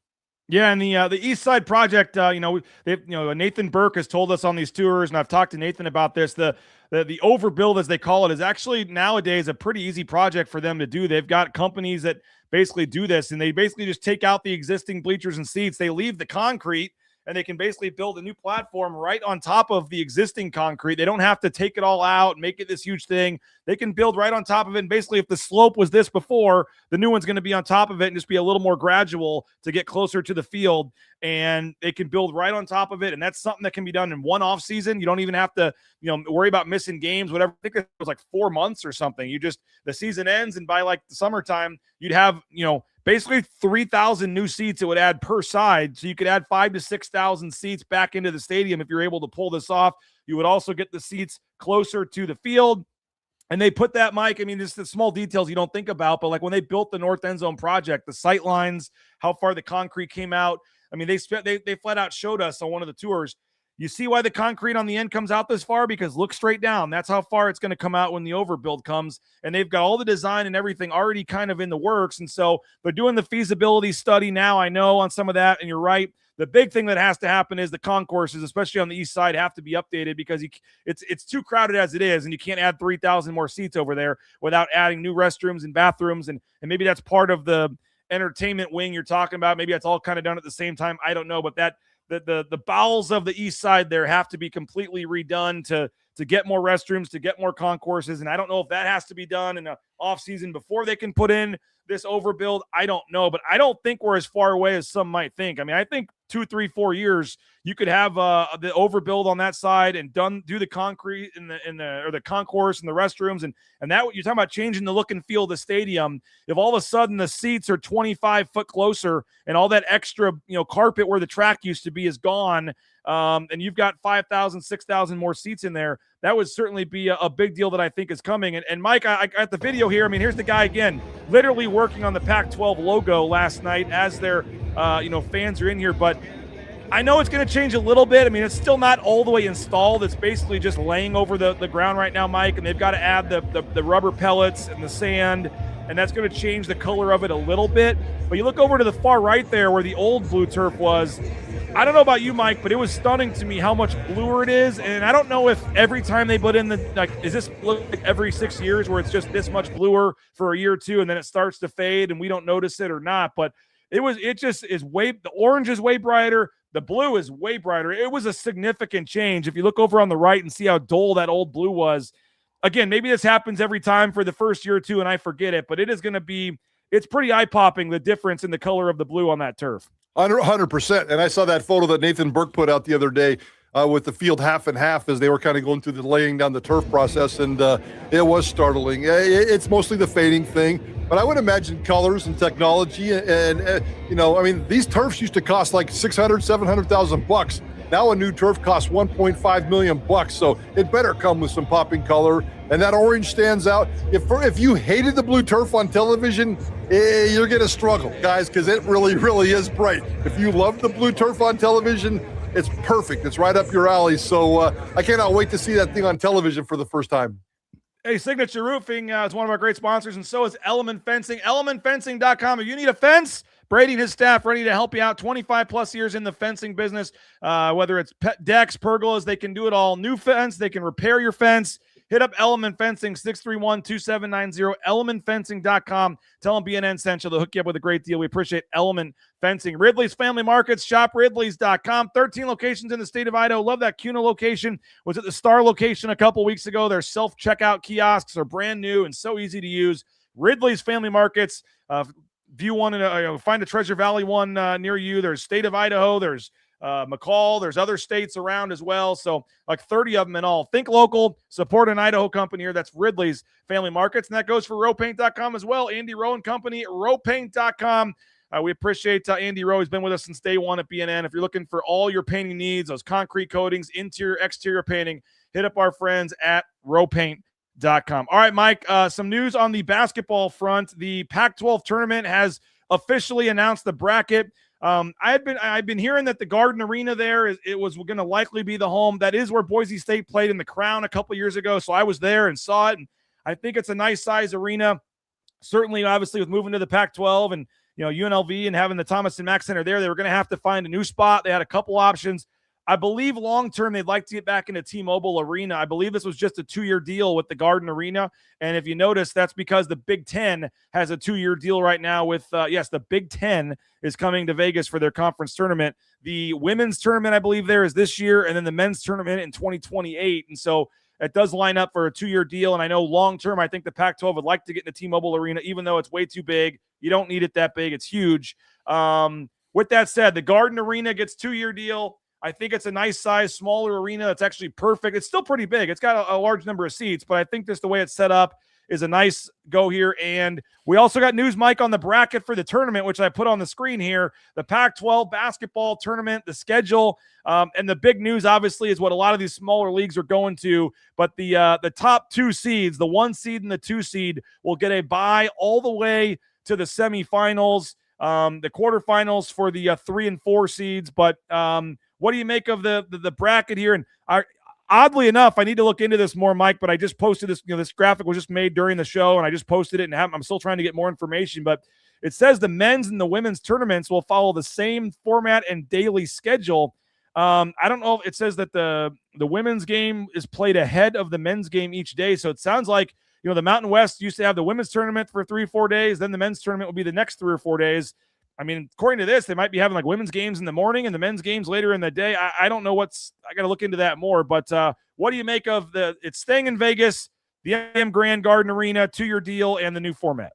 Yeah, and the East Side Project, Nathan Burke has told us on these tours, and I've talked to Nathan about this. The overbuild, as they call it, is actually nowadays a pretty easy project for them to do. They've got companies that basically do this, and they basically just take out the existing bleachers and seats. They leave the concrete, and they can basically build a new platform right on top of the existing concrete. They don't have to take it all out and make it this huge thing. They can build right on top of it. And basically, if the slope was this before, the new one's going to be on top of it and just be a little more gradual to get closer to the field. And they can build right on top of it. And that's something that can be done in one off season. You don't even have to, worry about missing games, whatever. I think it was like 4 months or something. The season ends, and by like the summertime, you'd have, basically 3,000 new seats it would add per side. So you could add 5,000 to 6,000 seats back into the stadium if you're able to pull this off. You would also get the seats closer to the field. And they put that, Mike, I mean, just the small details you don't think about, but like when they built the North End Zone project, the sight lines, how far the concrete came out. I mean, they flat out showed us on one of the tours. You see why the concrete on the end comes out this far? Because look straight down. That's how far it's going to come out when the overbuild comes. And they've got all the design and everything already kind of in the works. And so they're doing the feasibility study now, I know, on some of that. And you're right. The big thing that has to happen is the concourses, especially on the east side, have to be updated because it's too crowded as it is, and you can't add 3,000 more seats over there without adding new restrooms and bathrooms. And maybe that's part of the entertainment wing you're talking about. Maybe that's all kind of done at the same time. I don't know, but the bowels of the east side there have to be completely redone to get more restrooms, to get more concourses. And I don't know if that has to be done in the off season before they can put in this overbuild. I don't know, but I don't think we're as far away as some might think. I mean, I think 2, 3, 4 years, you could have the overbuild on that side and do the concrete or the concourse and the restrooms. And that, you're talking about changing the look and feel of the stadium. If all of a sudden the seats are 25 foot closer and all that extra, carpet where the track used to be is gone, and you've got 5,000, 6,000 more seats in there, that would certainly be a big deal that I think is coming. And Mike, I got the video here. I mean, here's the guy again, literally working on the Pac-12 logo last night as their, fans are in here. But I know it's going to change a little bit. I mean, it's still not all the way installed. It's basically just laying over the ground right now, Mike, and they've got to add the rubber pellets and the sand, and that's going to change the color of it a little bit. But you look over to the far right there where the old blue turf was, I don't know about you, Mike, but it was stunning to me how much bluer it is. And I don't know if every time they put in is this like every 6 years where it's just this much bluer for a year or two and then it starts to fade and we don't notice it or not. But the orange is way brighter. The blue is way brighter. It was a significant change. If you look over on the right and see how dull that old blue was, again, maybe this happens every time for the first year or two and I forget it, but it's pretty eye-popping, the difference in the color of the blue on that turf. 100%. And I saw that photo that Nathan Burke put out the other day with the field half and half as they were kind of going through the laying down the turf process, and it was startling. It's mostly the fading thing, but I would imagine colors and technology and these turfs used to cost like $600,000-$700,000. Now a new turf costs $1.5 million, so it better come with some popping color. And that orange stands out. If you hated the blue turf on television, you're going to struggle, guys, because it really, really is bright. If you love the blue turf on television, it's perfect. It's right up your alley. So I cannot wait to see that thing on television for the first time. Hey, Signature Roofing is one of our great sponsors, and so is Element Fencing. ElementFencing.com. If you need a fence, Brady and his staff ready to help you out. 25-plus years in the fencing business, whether it's decks, pergolas, they can do it all. New fence, they can repair your fence. Hit up Element Fencing, 631-2790, elementfencing.com. Tell them BNN sent you. They'll hook you up with a great deal. We appreciate Element Fencing. Ridley's Family Markets, shop ridleys.com. 13 locations in the state of Idaho. Love that Kuna location. Was at the Star location a couple weeks ago. Their self-checkout kiosks are brand new and so easy to use. Ridley's Family Markets. View one, find a Treasure Valley one near you. There's state of Idaho. There's McCall. There's other states around as well. So like 30 of them in all. Think local, support an Idaho company here. That's Ridley's Family Markets. And that goes for rowpaint.com as well. Andy Rowe and Company, rowpaint.com. We appreciate Andy Rowe. He's been with us since day one at BNN. If you're looking for all your painting needs, those concrete coatings, interior, exterior painting, hit up our friends at rowpaint.com. All right, Mike, some news on the basketball front. The Pac-12 tournament has officially announced the bracket. I've been hearing that the Garden Arena there it was going to likely be the home. That is where Boise State played in the Crown a couple years ago. So I was there and saw it, and I think it's a nice size arena. Certainly, obviously, with moving to the Pac-12 and UNLV and having the Thomas and Mack Center there, they were going to have to find a new spot. They had a couple options. I believe long-term they'd like to get back into T-Mobile Arena. I believe this was just a 2-year deal with the Garden Arena. And if you notice, that's because the Big Ten has a 2-year deal right now with, the Big Ten is coming to Vegas for their conference tournament. The women's tournament, I believe, there is this year, and then the men's tournament in 2028. And so it does line up for a 2-year deal. And I know long-term, I think the Pac-12 would like to get into T-Mobile Arena, even though it's way too big. You don't need it that big. It's huge. With that said, the Garden Arena gets 2-year deal. I think it's a nice size, smaller arena that's actually perfect. It's still pretty big. It's got a large number of seats, but I think just the way it's set up is a nice go here. And we also got news, Mike, on the bracket for the tournament, which I put on the screen here. The Pac-12 basketball tournament, the schedule, and the big news, obviously, is what a lot of these smaller leagues are going to. But the top 2 seeds, the 1 seed and the 2 seed, will get a bye all the way to the semifinals, the quarterfinals for the 3 and 4 seeds. But what do you make of the bracket here? And oddly enough, I need to look into this more, Mike, but I just posted this. This graphic was just made during the show, and I just posted it, and I'm still trying to get more information. But it says the men's and the women's tournaments will follow the same format and daily schedule. I don't know if it says that the women's game is played ahead of the men's game each day. So it sounds like, the Mountain West used to have the women's tournament for 3 or 4 days. Then the men's tournament will be the next 3 or 4 days. I mean, according to this, they might be having like women's games in the morning and the men's games later in the day. I don't know I got to look into that more. But what do you make of it's staying in Vegas, the M Grand Garden Arena, 2-year deal, and the new format?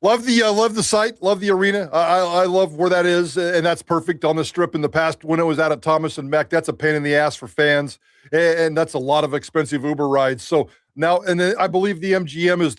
Love the site, love the arena. I love where that is, and that's perfect on the Strip. In the past, when it was out at Thomas and Mack, that's a pain in the ass for fans, and that's a lot of expensive Uber rides. So now, and then I believe the MGM is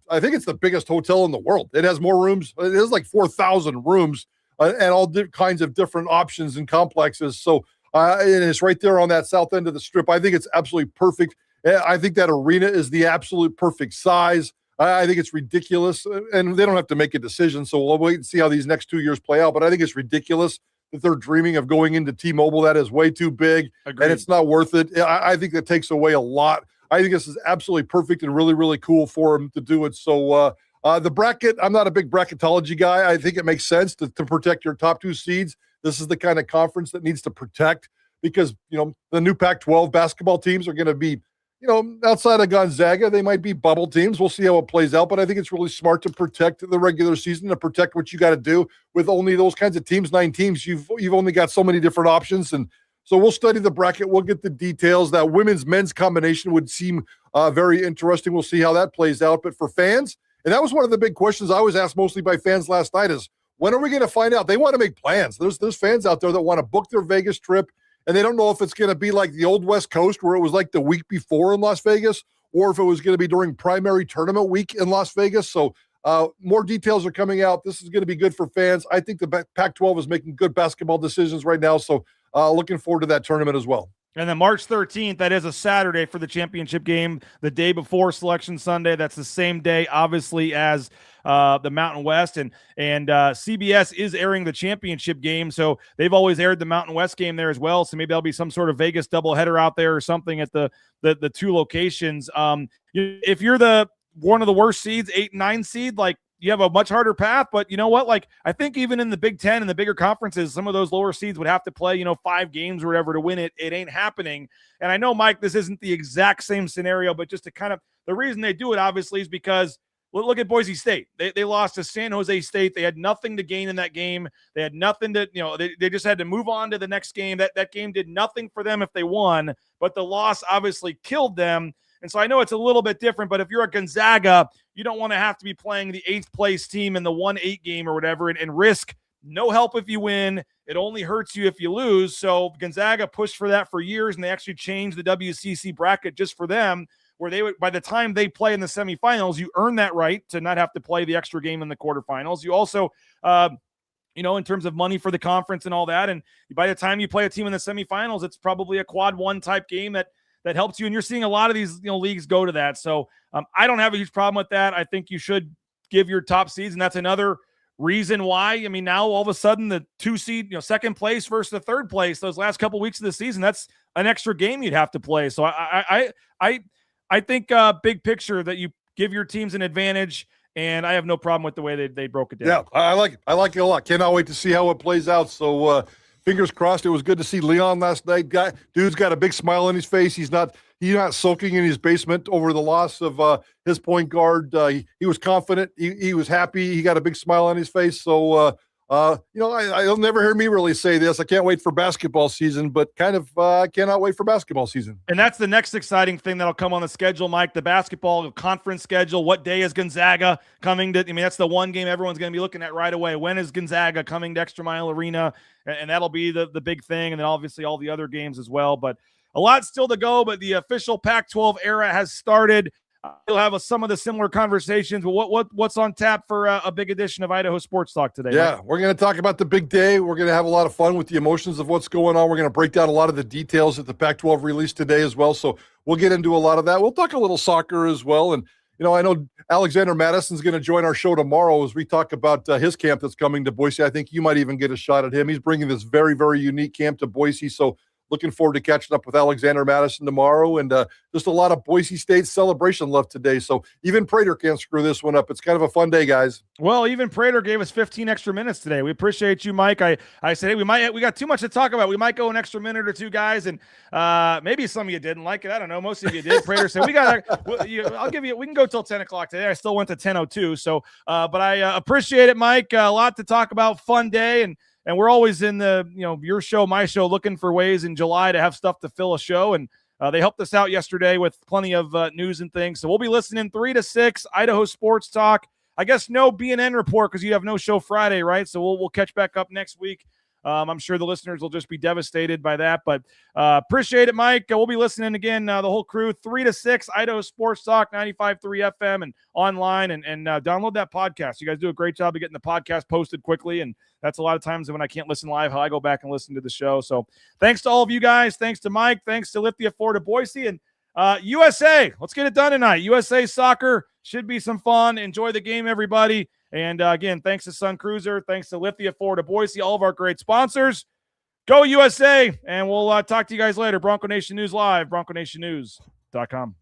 I think it's the biggest hotel in the world. It has more rooms. It has like 4,000 rooms and all kinds of different options and complexes. So and it's right there on that south end of the Strip. I think it's absolutely perfect. I think that arena is the absolute perfect size. I think it's ridiculous, and they don't have to make a decision, so we'll wait and see how these next 2 years play out. But I think it's ridiculous that they're dreaming of going into T-Mobile. That is way too big, and it's not worth it. I think that takes away a lot. I think this is absolutely perfect and really, really cool for them to do it. So The bracket, I'm not a big bracketology guy. I think it makes sense to protect your top 2 seeds. This is the kind of conference that needs to protect because, the new Pac-12 basketball teams are going to be, outside of Gonzaga, they might be bubble teams. We'll see how it plays out, but I think it's really smart to protect the regular season, to protect what you got to do with only those kinds of teams, 9 teams. You've only got so many different options, and so we'll study the bracket. We'll get the details. That women's-men's combination would seem very interesting. We'll see how that plays out. But for fans, and that was one of the big questions I was asked mostly by fans last night is, when are we going to find out? They want to make plans. There's fans out there that want to book their Vegas trip, and they don't know if it's going to be like the old West Coast where it was like the week before in Las Vegas, or if it was going to be during primary tournament week in Las Vegas. So more details are coming out. This is going to be good for fans. I think the Pac-12 is making good basketball decisions right now, so looking forward to that tournament as well. And then March 13th, that is a Saturday for the championship game, the day before Selection Sunday. That's the same day, obviously, as the Mountain West. And CBS is airing the championship game, so they've always aired the Mountain West game there as well. So maybe there'll be some sort of Vegas doubleheader out there or something at the 2 locations. If you're one of the worst seeds, 8 and 9 seed, like, you have a much harder path, but you know what? Like, I think even in the Big Ten and the bigger conferences, some of those lower seeds would have to play, 5 games or whatever to win it. It ain't happening. And I know, Mike, this isn't the exact same scenario, but just to kind of, the reason they do it obviously is because, look at Boise State. They lost to San Jose State. They had nothing to gain in that game. They had nothing to, they just had to move on to the next game. That game did nothing for them if they won, but the loss obviously killed them. And so I know it's a little bit different, but if you're a Gonzaga, you don't want to have to be playing the 8th place team in the 1-8 game or whatever and risk no help if you win. It only hurts you if you lose. So Gonzaga pushed for that for years, and they actually changed the WCC bracket just for them, where they would, by the time they play in the semifinals, you earn that right to not have to play the extra game in the quarterfinals. You also, in terms of money for the conference and all that, and by the time you play a team in the semifinals, it's probably a quad 1 type game that helps you. And you're seeing a lot of these leagues go to that. So I don't have a huge problem with that. I think you should give your top seeds, and that's another reason why. I mean, now all of a sudden the 2 seed, second place versus the 3rd place, those last couple weeks of the season, that's an extra game you'd have to play. So I think big picture that you give your teams an advantage, and I have no problem with the way they broke it down. Yeah, I like it. I like it a lot. Cannot wait to see how it plays out. So fingers crossed. It was good to see Leon last night. Dude's got a big smile on his face. He's not sulking in his basement over the loss of his point guard. He was confident. He was happy. He got a big smile on his face. So, you'll never hear me really say this. I can't wait for basketball season, but kind of cannot wait for basketball season. And that's the next exciting thing that'll come on the schedule, Mike, the basketball conference schedule. What day is Gonzaga coming to? I mean, that's the one game everyone's going to be looking at right away. When is Gonzaga coming to Extra Mile Arena? And that'll be the big thing. And then obviously all the other games as well. But a lot still to go, but the official Pac-12 era has started. We'll have some of the similar conversations. But what's on tap for a big edition of Idaho Sports Talk today? Yeah, Mike? We're going to talk about the big day. We're going to have a lot of fun with the emotions of what's going on. We're going to break down a lot of the details that the Pac-12 released today as well. So we'll get into a lot of that. We'll talk a little soccer as well. And, I know Alexander Madison's going to join our show tomorrow as we talk about his camp that's coming to Boise. I think you might even get a shot at him. He's bringing this very, very unique camp to Boise. So looking forward to catching up with Alexander Madison tomorrow, and just a lot of Boise State celebration love today. So even Prater can't screw this one up. It's kind of a fun day, guys. Well, even Prater gave us 15 extra minutes today. We appreciate you, Mike. I said, hey, we got too much to talk about. We might go an extra minute or two, guys, and maybe some of you didn't like it. I don't know. Most of you did. Prater said, I'll give you. We can go till 10 o'clock today. I still went to 10:02. So, but I appreciate it, Mike. A lot to talk about. Fun day, and we're always in the, your show, my show, looking for ways in July to have stuff to fill a show. And they helped us out yesterday with plenty of news and things. So we'll be listening 3 to 6, Idaho Sports Talk. I guess no BNN report because you have no show Friday, right? So we'll catch back up next week. I'm sure the listeners will just be devastated by that. But appreciate it, Mike. We'll be listening again, the whole crew, 3 to 6, Idaho Sports Talk, 95.3 FM and online. And download that podcast. You guys do a great job of getting the podcast posted quickly. And that's a lot of times when I can't listen live, how I go back and listen to the show. So thanks to all of you guys. Thanks to Mike. Thanks to Lithia Ford of Boise. And USA, let's get it done tonight. USA soccer should be some fun. Enjoy the game, everybody. And again, thanks to Sun Cruiser. Thanks to Lithia Ford of Boise, all of our great sponsors. Go USA. And we'll talk to you guys later. Bronco Nation News Live, bronconationnews.com.